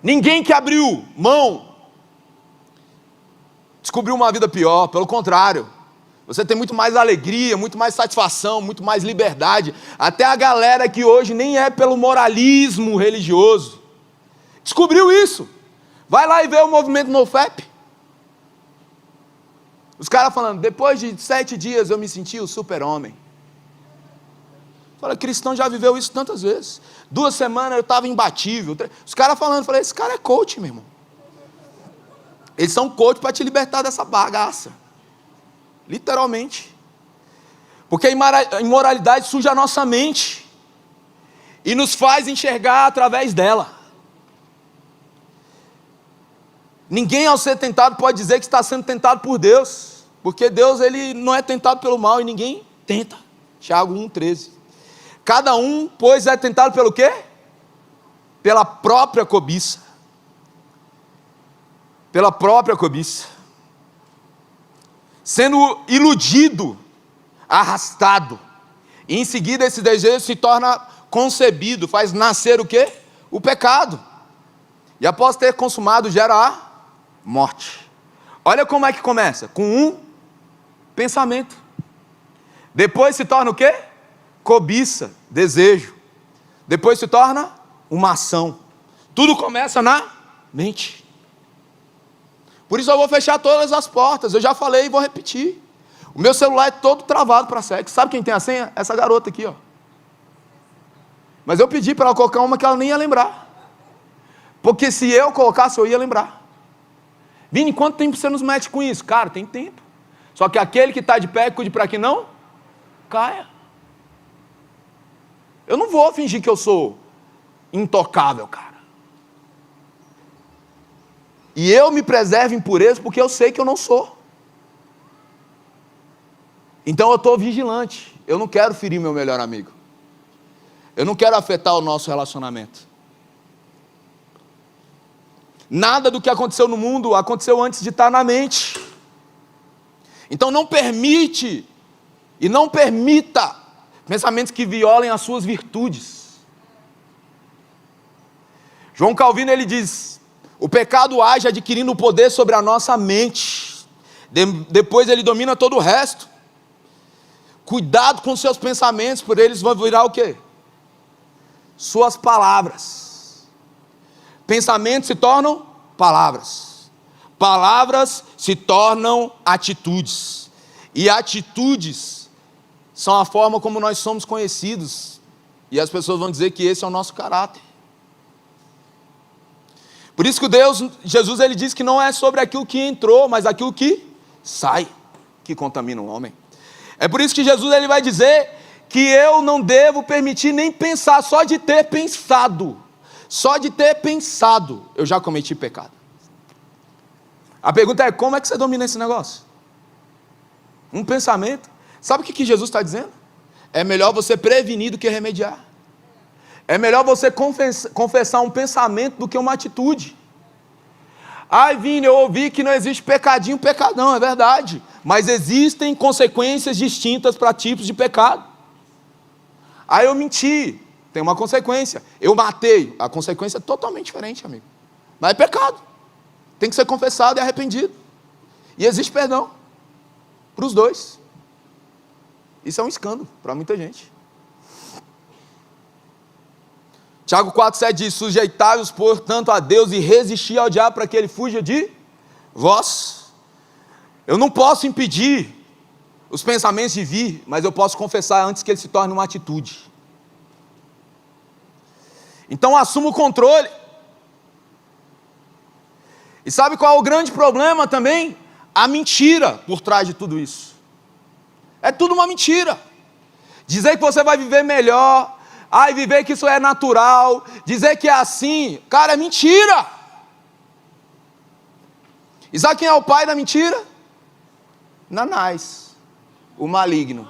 Ninguém que abriu mão descobriu uma vida pior, pelo contrário. Você tem muito mais alegria, muito mais satisfação, muito mais liberdade. Até a galera que hoje nem é pelo moralismo religioso descobriu isso. Vai lá e vê o movimento NoFap. Os caras falando, depois de 7 dias eu me senti o super-homem. Fala, cristão já viveu isso tantas vezes. 2 semanas eu estava imbatível. Os caras falando, falei, esse cara é coach, meu irmão. Eles são coach para te libertar dessa bagaça. Literalmente. Porque a imoralidade suja a nossa mente e nos faz enxergar através dela. Ninguém ao ser tentado pode dizer que está sendo tentado por Deus, porque Deus ele não é tentado pelo mal e ninguém tenta. Tiago 1,13. Cada um, pois, é tentado pelo quê? Pela própria cobiça. Pela própria cobiça. Sendo iludido, arrastado. E em seguida esse desejo se torna concebido, faz nascer o quê? O pecado. E após ter consumado, gera a morte. Olha como é que começa. Com um pensamento. Depois se torna o quê? Cobiça, desejo. Depois se torna uma ação. Tudo começa na mente. Por isso eu vou fechar todas as portas. Eu já falei e vou repetir. O meu celular é todo travado para sexo. Sabe quem tem a senha? Essa garota aqui, ó. Mas eu pedi para ela colocar uma que ela nem ia lembrar. Porque se eu colocasse, eu ia lembrar. Vini, quanto tempo você nos mete com isso? Cara, tem tempo. Só que aquele que está de pé, cuide para que não caia. Eu não vou fingir que eu sou intocável, cara. E eu me preservo em pureza porque eu sei que eu não sou. Então eu estou vigilante. Eu não quero ferir meu melhor amigo. Eu não quero afetar o nosso relacionamento. Nada do que aconteceu no mundo aconteceu antes de estar na mente. Então não permite e não permita pensamentos que violem as suas virtudes. João Calvino ele diz: o pecado age adquirindo o poder sobre a nossa mente. Depois ele domina todo o resto. Cuidado com seus pensamentos, por eles vão virar o quê? Suas palavras. Pensamentos se tornam palavras. Palavras se tornam atitudes. E atitudes são a forma como nós somos conhecidos. E as pessoas vão dizer que esse é o nosso caráter. Por isso que Jesus ele diz que não é sobre aquilo que entrou, mas aquilo que sai, que contamina o homem. É por isso que Jesus ele vai dizer que eu não devo permitir nem pensar, só de ter pensado, eu já cometi pecado. A pergunta é, como é que você domina esse negócio? Um pensamento. Sabe o que Jesus está dizendo? É melhor você prevenir do que remediar. É melhor você confessar um pensamento do que uma atitude. Ai, Vini, eu ouvi que não existe pecadinho, pecadão, é verdade. Mas existem consequências distintas para tipos de pecado. Aí eu menti, tem uma consequência. Eu matei, a consequência é totalmente diferente, amigo. Mas é pecado. Tem que ser confessado e arrependido. E existe perdão para os dois. Isso é um escândalo para muita gente. Tiago 4,7 diz: sujeitai-vos, portanto, a Deus e resisti ao diabo para que ele fuja de vós. Eu não posso impedir os pensamentos de vir, mas eu posso confessar antes que ele se torne uma atitude. Então assuma o controle. E sabe qual é o grande problema também? A mentira por trás de tudo isso. É tudo uma mentira. Dizer que você vai viver melhor, viver que isso é natural, dizer que é assim, cara, é mentira. E sabe quem é o pai da mentira? Nanás, o maligno.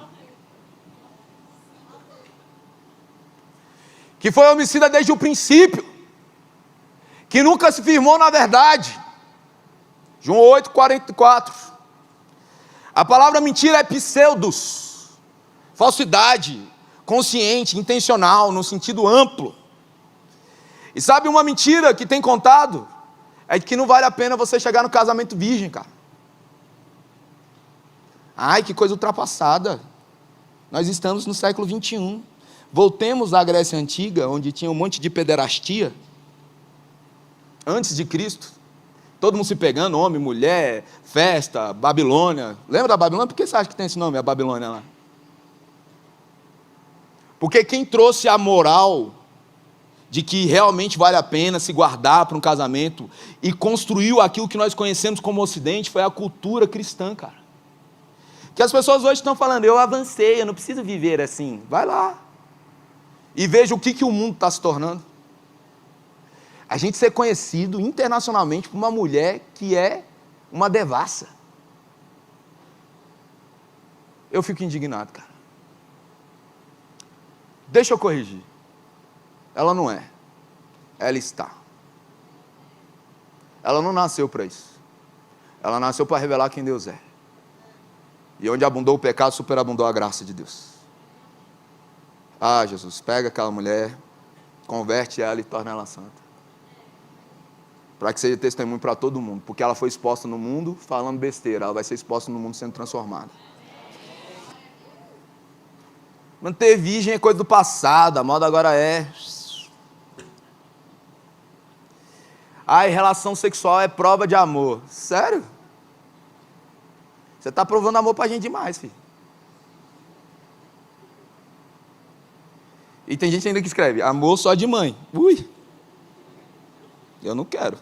Que foi homicida desde o princípio, que nunca se firmou na verdade. João 8,44. A palavra mentira é pseudos, falsidade, consciente, intencional, no sentido amplo. E sabe uma mentira que tem contado? É que não vale a pena você chegar no casamento virgem, cara. Ai, que coisa ultrapassada. Nós estamos no século 21. Voltemos à Grécia Antiga, onde tinha um monte de pederastia. Antes de Cristo. Todo mundo se pegando, homem, mulher, festa, Babilônia. Lembra da Babilônia? Por que você acha que tem esse nome, a Babilônia lá? Porque quem trouxe a moral de que realmente vale a pena se guardar para um casamento e construiu aquilo que nós conhecemos como Ocidente foi a cultura cristã, cara. Que as pessoas hoje estão falando, eu avancei, eu não preciso viver assim. Vai lá e veja o que o mundo está se tornando. A gente ser conhecido internacionalmente por uma mulher que é uma devassa. Eu fico indignado, cara. Deixa eu corrigir. Ela não é. Ela está. Ela não nasceu para isso. Ela nasceu para revelar quem Deus é. E onde abundou o pecado, superabundou a graça de Deus. Ah, Jesus, pega aquela mulher, converte ela e torna ela santa. Para que seja testemunho para todo mundo. Porque ela foi exposta no mundo falando besteira. Ela vai ser exposta no mundo sendo transformada. Manter virgem é coisa do passado. A moda agora é... Ai, relação sexual é prova de amor. Sério? Você está provando amor pra gente demais, filho. E tem gente ainda que escreve, amor só de mãe. Ui! Eu não quero.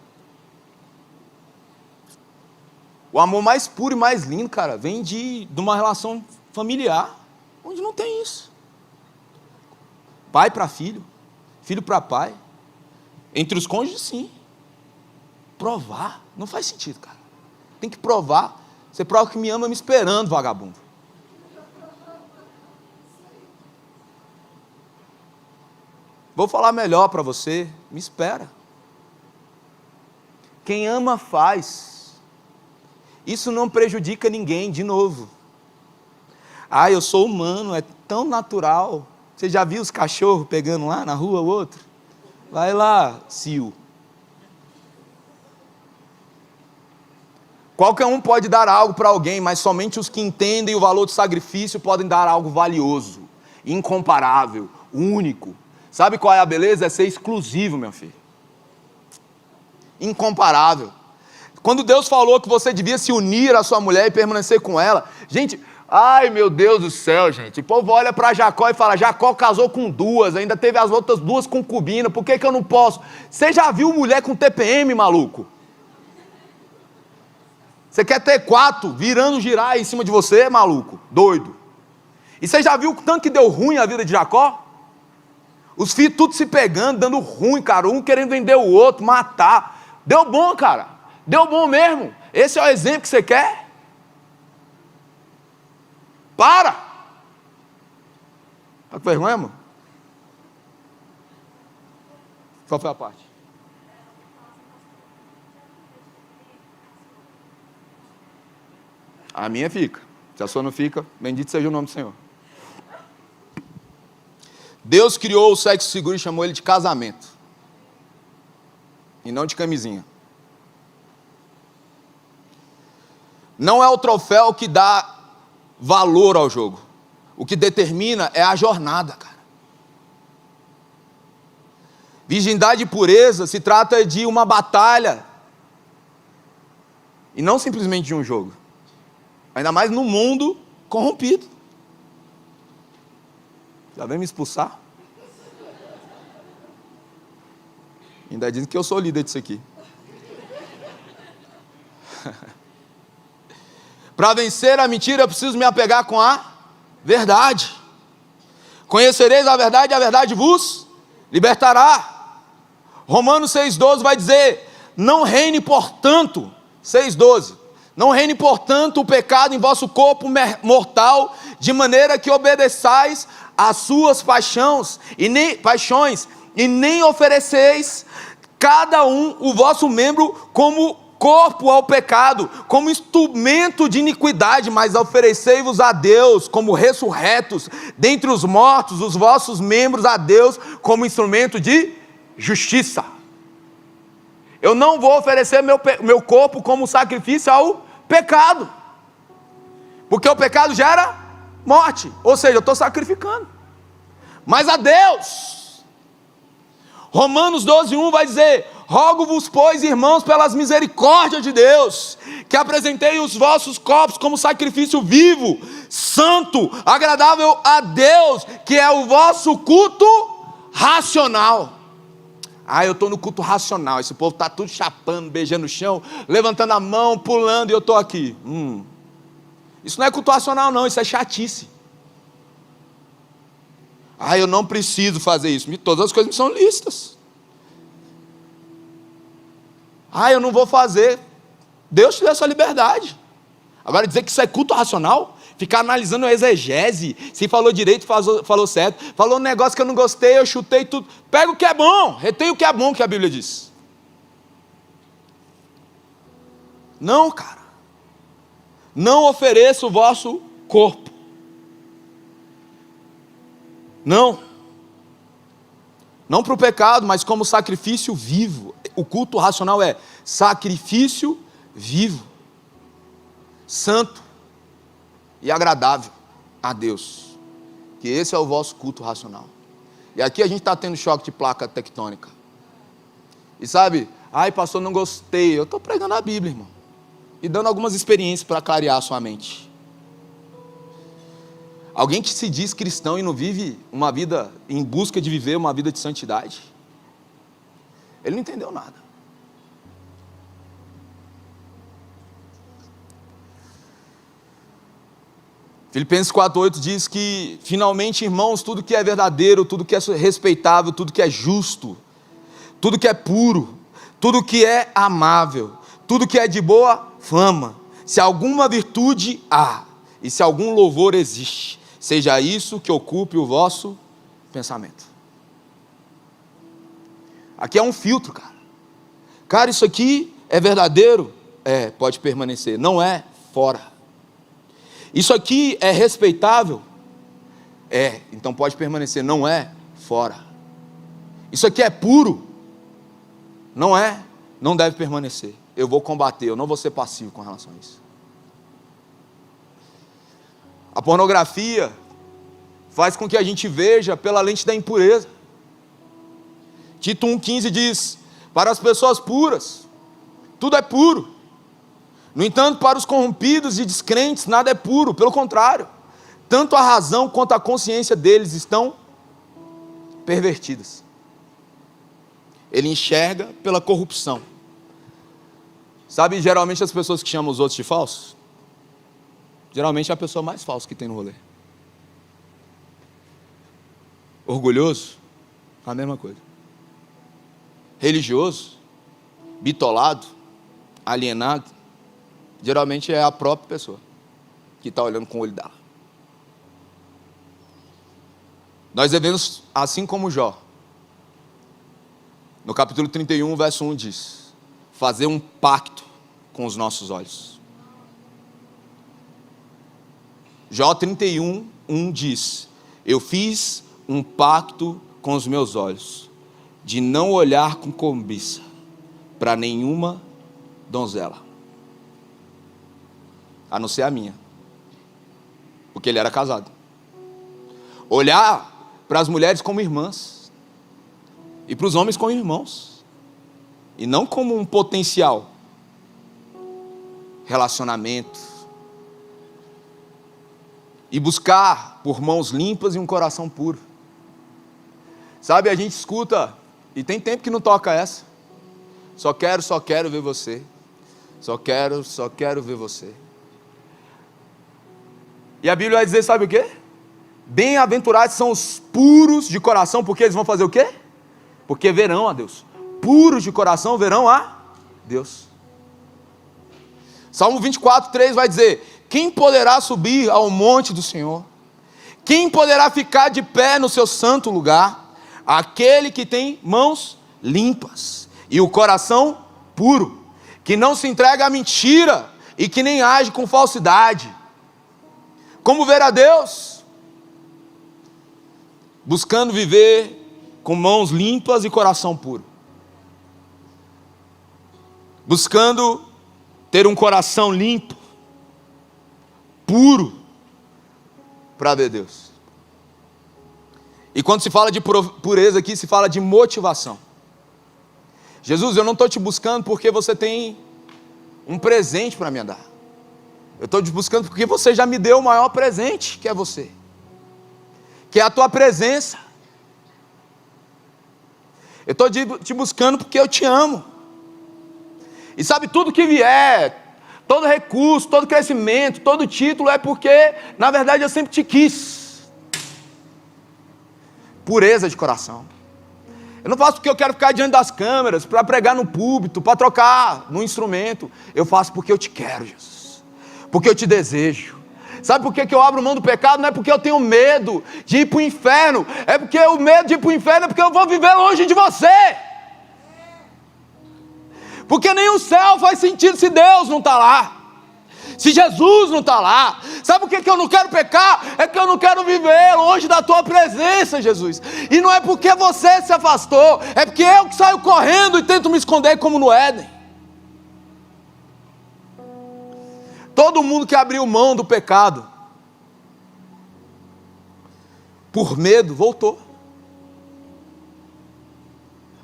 O amor mais puro e mais lindo, cara, vem de uma relação familiar, onde não tem isso. Pai para filho, filho para pai. Entre os cônjuges, sim. Provar, não faz sentido, cara. Tem que provar. Você prova que me ama me esperando, vagabundo. Vou falar melhor para você, me espera. Quem ama faz. Isso não prejudica ninguém, de novo. Ah, eu sou humano, é tão natural. Você já viu os cachorros pegando lá na rua o outro? Vai lá, Sil. Qualquer um pode dar algo para alguém, mas somente os que entendem o valor do sacrifício podem dar algo valioso, incomparável, único. Sabe qual é a beleza? É ser exclusivo, meu filho. Incomparável. Quando Deus falou que você devia se unir à sua mulher e permanecer com ela, gente, ai meu Deus do céu, gente, o povo olha para Jacó e fala, Jacó casou com duas, ainda teve as outras duas concubinas, por que eu não posso? Você já viu mulher com TPM, maluco? Você quer ter 4 virando girar em cima de você, maluco? Doido. E você já viu o tanto que deu ruim a vida de Jacó? Os filhos tudo se pegando, dando ruim, cara. Um querendo vender o outro, matar. Deu bom, cara. Deu bom mesmo. Esse é o exemplo que você quer? Para! Tá com vergonha, mano? Qual foi a parte? A minha fica. Se a sua não fica, bendito seja o nome do Senhor. Deus criou o sexo seguro e chamou ele de casamento. E não de camisinha. Não é o troféu que dá valor ao jogo. O que determina é a jornada, cara. Virgindade e pureza se trata de uma batalha. E não simplesmente de um jogo. Ainda mais no mundo corrompido. Já vem me expulsar? Ainda dizem que eu sou líder disso aqui. Para vencer a mentira, eu preciso me apegar com a verdade. Conhecereis a verdade e a verdade vos libertará. Romanos 6,12 vai dizer, não reine portanto, 6,12, não reine portanto o pecado em vosso corpo mortal, de maneira que obedeçais às suas paixões, e nem ofereceis cada um o vosso membro como corpo ao pecado, como instrumento de iniquidade, mas oferecei-vos a Deus como ressurretos dentre os mortos, os vossos membros a Deus como instrumento de justiça. Eu não vou oferecer meu corpo como sacrifício ao pecado, porque o pecado gera morte, ou seja, eu estou sacrificando, mas a Deus. Romanos 12:1 vai dizer, rogo-vos, pois, irmãos, pelas misericórdias de Deus, que apresentei os vossos corpos como sacrifício vivo, santo, agradável a Deus, que é o vosso culto racional. Ah, eu estou no culto racional, esse povo está tudo chapando, beijando o chão, levantando a mão, pulando, e eu estou aqui. Isso não é culto racional não, isso é chatice. Ah, eu não preciso fazer isso. Todas as coisas me são lícitas. Eu não vou fazer. Deus te deu essa liberdade. Agora dizer que isso é culto racional, ficar analisando a exegese, se falou direito, falou certo, falou um negócio que eu não gostei, eu chutei tudo. Pega o que é bom, retém o que é bom, que a Bíblia diz. Não, cara. Não ofereça o vosso corpo. Não para o pecado, mas como sacrifício vivo. O culto racional é sacrifício vivo, santo e agradável a Deus. Que esse é o vosso culto racional. E aqui a gente está tendo choque de placa tectônica. E sabe, pastor, não gostei. Eu estou pregando a Bíblia, irmão, e dando algumas experiências para clarear a sua mente. Alguém que se diz cristão e não vive uma vida em busca de viver uma vida de santidade, ele não entendeu nada. Filipenses 4:8 diz que, finalmente, irmãos, tudo que é verdadeiro, tudo que é respeitável, tudo que é justo, tudo que é puro, tudo que é amável, tudo que é de boa fama, se alguma virtude há, e se algum louvor existe, seja isso que ocupe o vosso pensamento. Aqui é um filtro, cara. Cara, isso aqui é verdadeiro? Pode permanecer. Não é? Fora. Isso aqui é respeitável? Então pode permanecer. Não é? Fora. Isso aqui é puro? Não é? Não deve permanecer. Eu vou combater, eu não vou ser passivo com relação a isso. A pornografia faz com que a gente veja pela lente da impureza. Tito 1,15 diz: para as pessoas puras, tudo é puro. No entanto, para os corrompidos e descrentes, nada é puro. Pelo contrário, tanto a razão quanto a consciência deles estão pervertidas. Ele enxerga pela corrupção. Sabe, geralmente as pessoas que chamam os outros de falsos, geralmente é a pessoa mais falsa que tem no rolê. Orgulhoso, a mesma coisa. Religioso, bitolado, alienado, geralmente é a própria pessoa que está olhando com o olho dela. Nós devemos, assim como Jó, no capítulo 31, verso 1 diz: fazer um pacto com os nossos olhos. Jó 31, 1 diz: eu fiz um pacto com os meus olhos, de não olhar com cobiça para nenhuma donzela, a não ser a minha, porque ele era casado. Olhar para as mulheres como irmãs, e para os homens como irmãos, e não como um potencial relacionamento, e buscar por mãos limpas e um coração puro. Sabe, a gente escuta, e tem tempo que não toca essa: só quero ver você, só quero ver você. E a Bíblia vai dizer, sabe o quê? Bem-aventurados são os puros de coração, porque eles vão fazer o quê? Porque verão a Deus. Puros de coração verão a Deus. Salmo 24:3 vai dizer: quem poderá subir ao monte do Senhor? Quem poderá ficar de pé no seu santo lugar? Aquele que tem mãos limpas e o coração puro, que não se entrega à mentira e que nem age com falsidade. Como ver a Deus? Buscando viver com mãos limpas e coração puro. Buscando ter um coração limpo, puro, para ver Deus. E quando se fala de pureza aqui, se fala de motivação. Jesus, eu não estou te buscando porque você tem um presente para me dar. Eu estou te buscando porque você já me deu o maior presente, que é você, que é a tua presença. Eu estou te buscando porque eu te amo. E sabe, tudo que vier, todo recurso, todo crescimento, todo título, é porque, na verdade, eu sempre te quis. Pureza de coração. Eu não faço porque eu quero ficar diante das câmeras, para pregar no púlpito, para trocar no instrumento. Eu faço porque eu te quero, Jesus. Porque eu te desejo. Sabe por que eu abro mão do pecado? Não é porque eu tenho medo de ir para o inferno. É porque o medo de ir para o inferno é porque eu vou viver longe de você. Porque nem o céu faz sentido se Deus não está lá. Se Jesus não está lá. Sabe por que eu não quero pecar? É que eu não quero viver longe da tua presença, Jesus. E não é porque você se afastou, é porque eu que saio correndo e tento me esconder como no Éden. Todo mundo que abriu mão do pecado por medo voltou.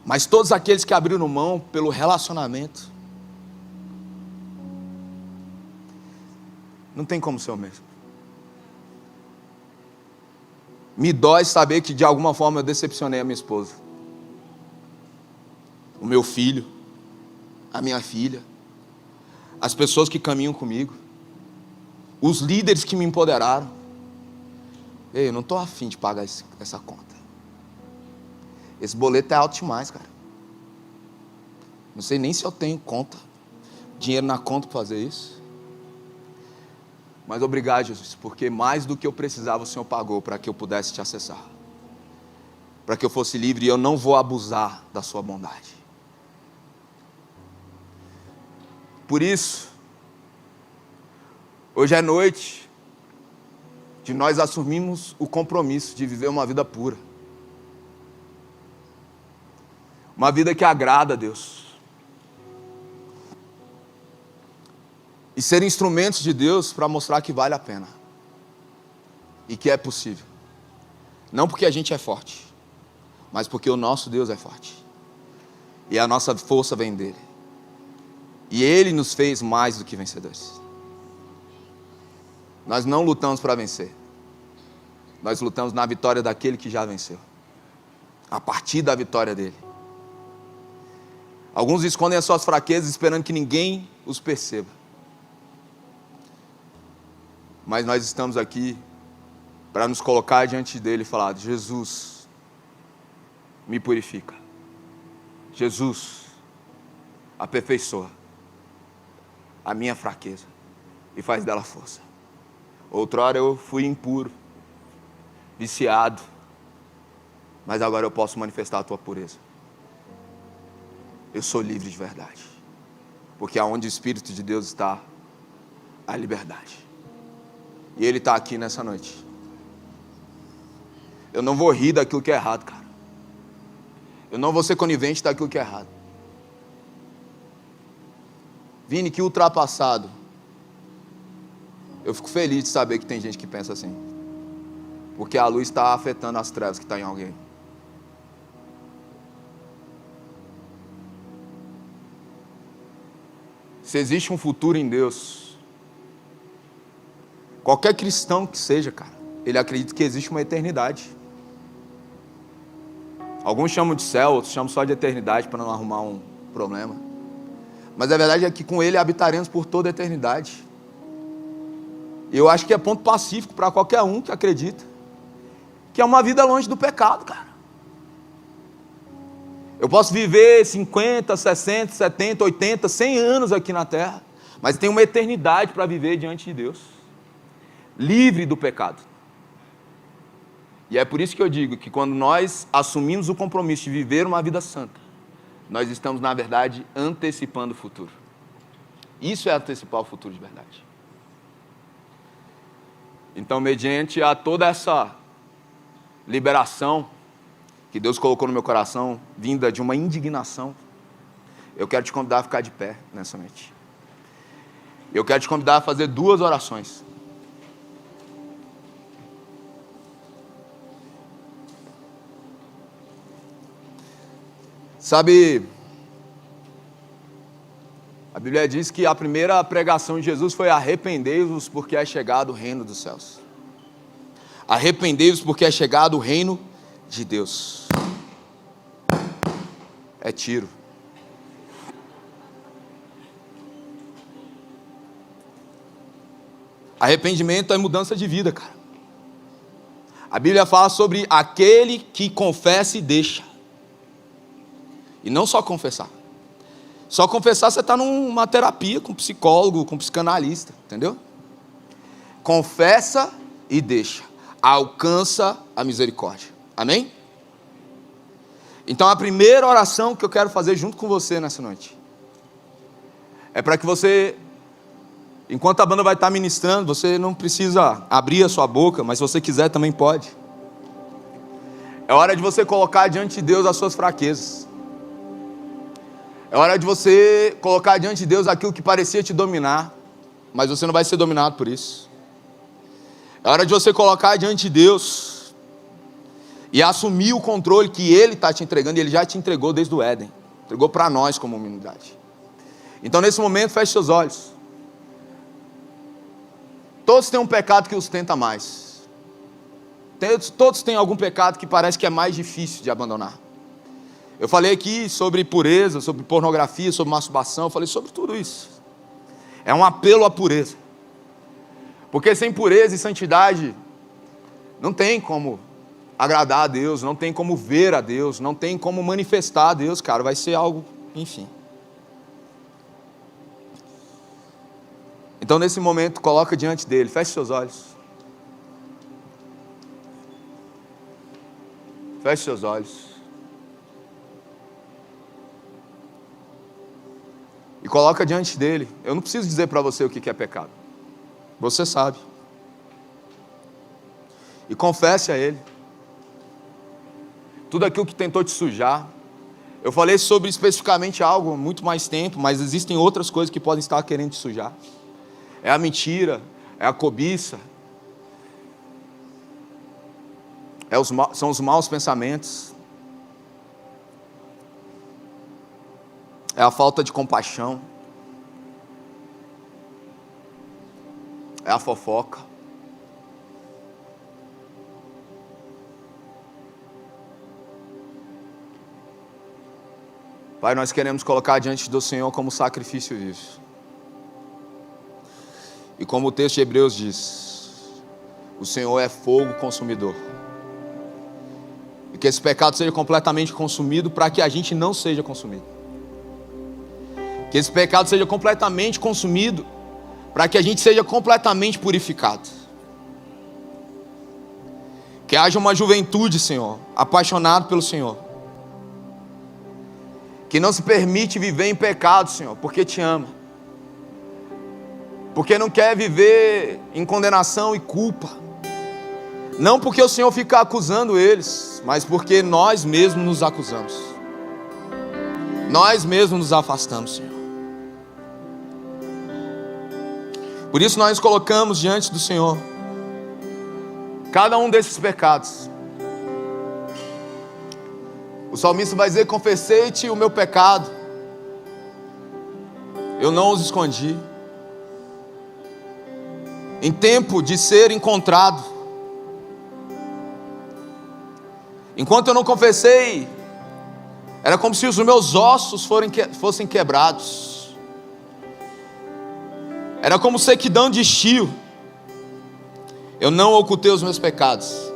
Mas todos aqueles que abriram mão pelo relacionamento, não tem como ser o mesmo. Me dói saber que de alguma forma eu decepcionei a minha esposa, o meu filho, a minha filha, as pessoas que caminham comigo, os líderes que me empoderaram. Ei, eu não estou afim de pagar essa conta. Esse boleto é alto demais, cara. Não sei nem se eu tenho dinheiro na conta para fazer isso. Mas obrigado, Jesus, porque mais do que eu precisava, o Senhor pagou para que eu pudesse te acessar. Para que eu fosse livre, e eu não vou abusar da sua bondade. Por isso, hoje é noite de nós assumirmos o compromisso de viver uma vida pura. Uma vida que agrada a Deus. E ser instrumentos de Deus para mostrar que vale a pena. E que é possível. Não porque a gente é forte, mas porque o nosso Deus é forte. E a nossa força vem dele. E ele nos fez mais do que vencedores. Nós não lutamos para vencer. Nós lutamos na vitória daquele que já venceu. A partir da vitória dele. Alguns escondem as suas fraquezas esperando que ninguém os perceba. Mas nós estamos aqui para nos colocar diante dele e falar: Jesus, me purifica. Jesus, aperfeiçoa a minha fraqueza e faz dela força. Outrora eu fui impuro, viciado, mas agora eu posso manifestar a tua pureza. Eu sou livre de verdade, porque aonde o Espírito de Deus está, há liberdade. E ele está aqui nessa noite. Eu não vou rir daquilo que é errado, cara. Eu não vou ser conivente daquilo que é errado. Vini, que ultrapassado. Eu fico feliz de saber que tem gente que pensa assim. Porque a luz está afetando as trevas que estão em alguém. Se existe um futuro em Deus, qualquer cristão que seja, cara, ele acredita que existe uma eternidade. Alguns chamam de céu, outros chamam só de eternidade para não arrumar um problema. Mas a verdade é que com ele habitaremos por toda a eternidade. E eu acho que é ponto pacífico para qualquer um que acredita que é uma vida longe do pecado, cara. Eu posso viver 50, 60, 70, 80, 100 anos aqui na terra, mas tem uma eternidade para viver diante de Deus, livre do pecado. E é por isso que eu digo que quando nós assumimos o compromisso de viver uma vida santa, nós estamos, na verdade, antecipando o futuro. Isso é antecipar o futuro de verdade. Então, mediante a toda essa liberação que Deus colocou no meu coração, vinda de uma indignação, eu quero te convidar a ficar de pé nessa noite. Eu quero te convidar a fazer 2 orações. Sabe, a Bíblia diz que a primeira pregação de Jesus foi: arrependei-vos porque é chegado o reino dos céus. Arrependei-vos porque é chegado o reino de Deus. É tiro. Arrependimento é mudança de vida, cara. A Bíblia fala sobre aquele que confessa e deixa. E não só confessar. Só confessar, você está numa terapia com psicólogo, com psicanalista, entendeu? Confessa e deixa. Alcança a misericórdia. Amém? Então a primeira oração que eu quero fazer junto com você nessa noite é para que você, enquanto a banda vai estar ministrando, você não precisa abrir a sua boca, mas se você quiser também pode. É hora de você colocar diante de Deus as suas fraquezas. É hora de você colocar diante de Deus aquilo que parecia te dominar, mas você não vai ser dominado por isso. É hora de você colocar diante de Deus e assumir o controle que Ele está te entregando, e Ele já te entregou desde o Éden. Entregou para nós como humanidade. Então nesse momento, feche seus olhos. Todos têm um pecado que os tenta mais. Todos têm algum pecado que parece que é mais difícil de abandonar. Eu falei aqui sobre pureza, sobre pornografia, sobre masturbação, eu falei sobre tudo isso. É um apelo à pureza. Porque sem pureza e santidade, não tem como agradar a Deus, não tem como ver a Deus, não tem como manifestar a Deus, cara, vai ser algo, enfim. Então nesse momento, coloca diante dele, feche seus olhos. Feche seus olhos. E coloca diante dele. Eu não preciso dizer para você o que é pecado. Você sabe. E confesse a ele. Tudo aquilo que tentou te sujar. Eu falei sobre especificamente algo há muito mais tempo, mas existem outras coisas que podem estar querendo te sujar. É a mentira, é a cobiça. São os maus pensamentos. É a falta de compaixão. É a fofoca. Pai, nós queremos colocar diante do Senhor como sacrifício vivo. E como o texto de Hebreus diz, o Senhor é fogo consumidor. E que esse pecado seja completamente consumido para que a gente não seja consumido. Que esse pecado seja completamente consumido para que a gente seja completamente purificado. Que haja uma juventude, Senhor, apaixonada pelo Senhor. Que não se permite viver em pecado, Senhor, porque te ama. Porque não quer viver em condenação e culpa. Não porque o Senhor fica acusando eles, mas porque nós mesmos nos acusamos. Nós mesmos nos afastamos, Senhor. Por isso nós colocamos diante do Senhor cada um desses pecados. O salmista vai dizer: confessei-te o meu pecado, eu não os escondi. Em tempo de ser encontrado, enquanto eu não confessei, era como se os meus ossos fossem quebrados. Era como sequidão de estio. Eu não ocultei os meus pecados.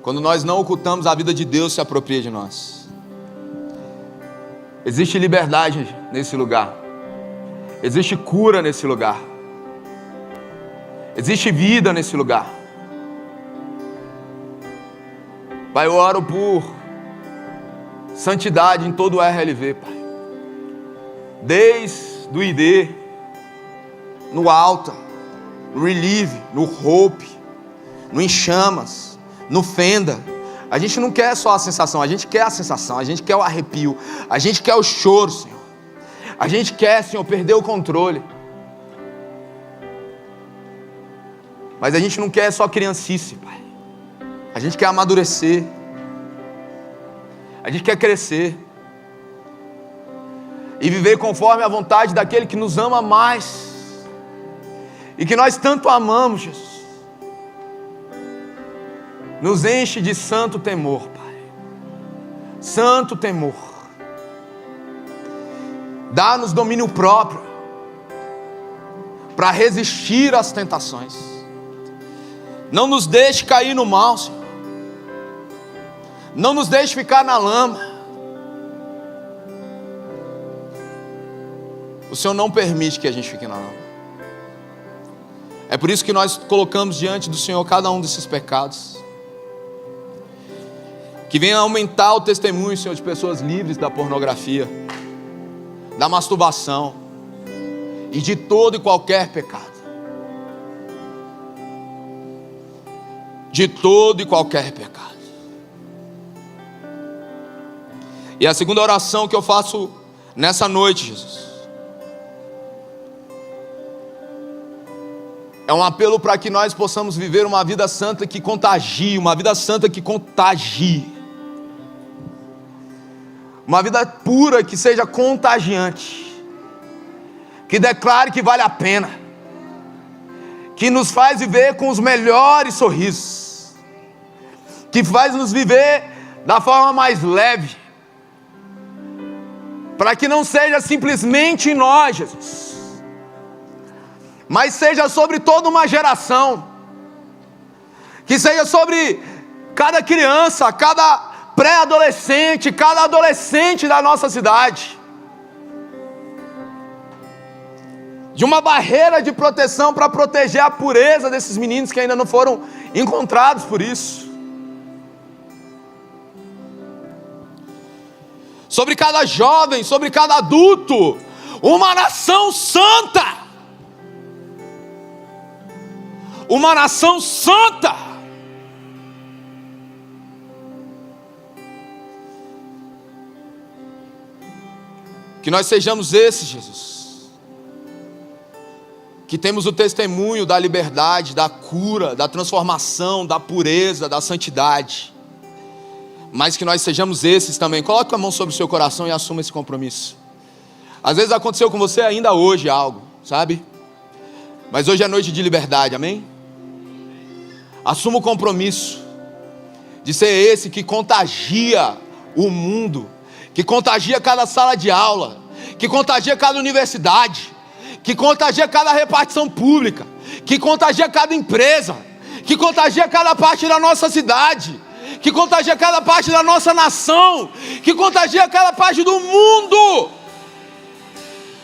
Quando nós não ocultamos, a vida de Deus se apropria de nós. Existe liberdade nesse lugar. Existe cura nesse lugar. Existe vida nesse lugar. Pai, eu oro por santidade em todo o RLV, Pai. Desde o ID, no Alta, no Relieve, no Hope, no Em Chamas, no Fenda. A gente não quer só a sensação, a gente quer a sensação, a gente quer o arrepio, a gente quer o choro, Senhor. A gente quer, Senhor, perder o controle. Mas a gente não quer só criancice, Pai. A gente quer amadurecer. A gente quer crescer. E viver conforme a vontade daquele que nos ama mais. E que nós tanto amamos, Jesus. Nos enche de santo temor, Pai. Santo temor. Dá-nos domínio próprio para resistir às tentações. Não nos deixe cair no mal, Senhor. Não nos deixe ficar na lama. O Senhor não permite que a gente fique na lama. É por isso que nós colocamos diante do Senhor cada um desses pecados. Que venha aumentar o testemunho, Senhor, de pessoas livres da pornografia, da masturbação e de todo e qualquer pecado. De todo e qualquer pecado. E a segunda oração que eu faço nessa noite, Jesus, é um apelo para que nós possamos viver uma vida santa que contagie, uma vida santa que contagie. Uma vida pura que seja contagiante, que declare que vale a pena, que nos faz viver com os melhores sorrisos, que faz nos viver da forma mais leve, para que não seja simplesmente em nós, Jesus, mas seja sobre toda uma geração, que seja sobre cada criança, cada pré-adolescente, cada adolescente da nossa cidade, de uma barreira de proteção para proteger a pureza desses meninos que ainda não foram encontrados por isso, sobre cada jovem, sobre cada adulto, uma nação santa, uma nação santa. Que nós sejamos esses, Jesus, que temos o testemunho da liberdade, da cura, da transformação, da pureza, da santidade, mas que nós sejamos esses também. Coloque a mão sobre o seu coração e assuma esse compromisso. Às vezes aconteceu com você ainda hoje algo, sabe? Mas hoje é noite de liberdade, amém? Assuma o compromisso de ser esse que contagia o mundo, que contagia cada sala de aula, que contagia cada universidade, que contagia cada repartição pública, que contagia cada empresa, que contagia cada parte da nossa cidade, que contagia cada parte da nossa nação, que contagia cada parte do mundo,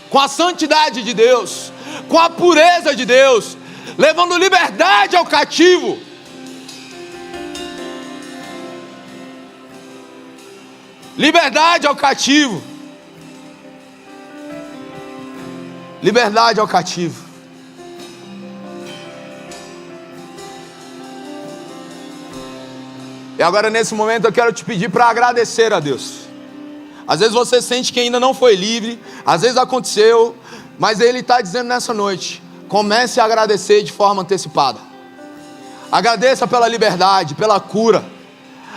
com a santidade de Deus, com a pureza de Deus, levando liberdade ao cativo. Liberdade ao cativo. Liberdade ao cativo. E agora nesse momento eu quero te pedir para agradecer a Deus. Às vezes você sente que ainda não foi livre, às vezes aconteceu, mas Ele está dizendo nessa noite: comece a agradecer de forma antecipada. Agradeça pela liberdade, pela cura.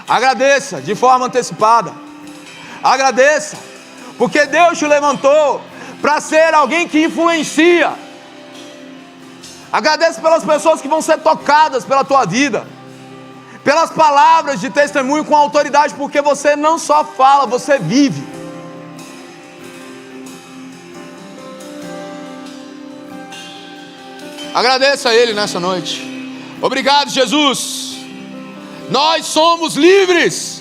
Agradeça de forma antecipada. Agradeça, porque Deus te levantou para ser alguém que influencia. Agradeça pelas pessoas que vão ser tocadas pela tua vida, pelas palavras de testemunho com autoridade, porque você não só fala, você vive. Agradeça a Ele nessa noite. Obrigado, Jesus. Nós somos livres.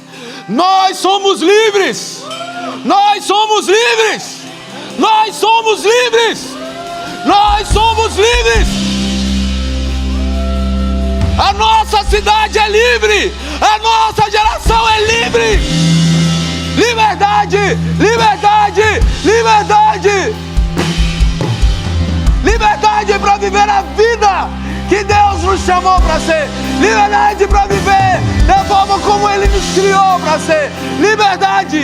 Nós somos livres. Nós somos livres. Nós somos livres. Nós somos livres. A nossa cidade é livre. A nossa geração é livre. Liberdade, liberdade, liberdade. Liberdade para viver a vida que Deus nos chamou para ser. Liberdade para viver da forma como Ele nos criou para ser. Liberdade.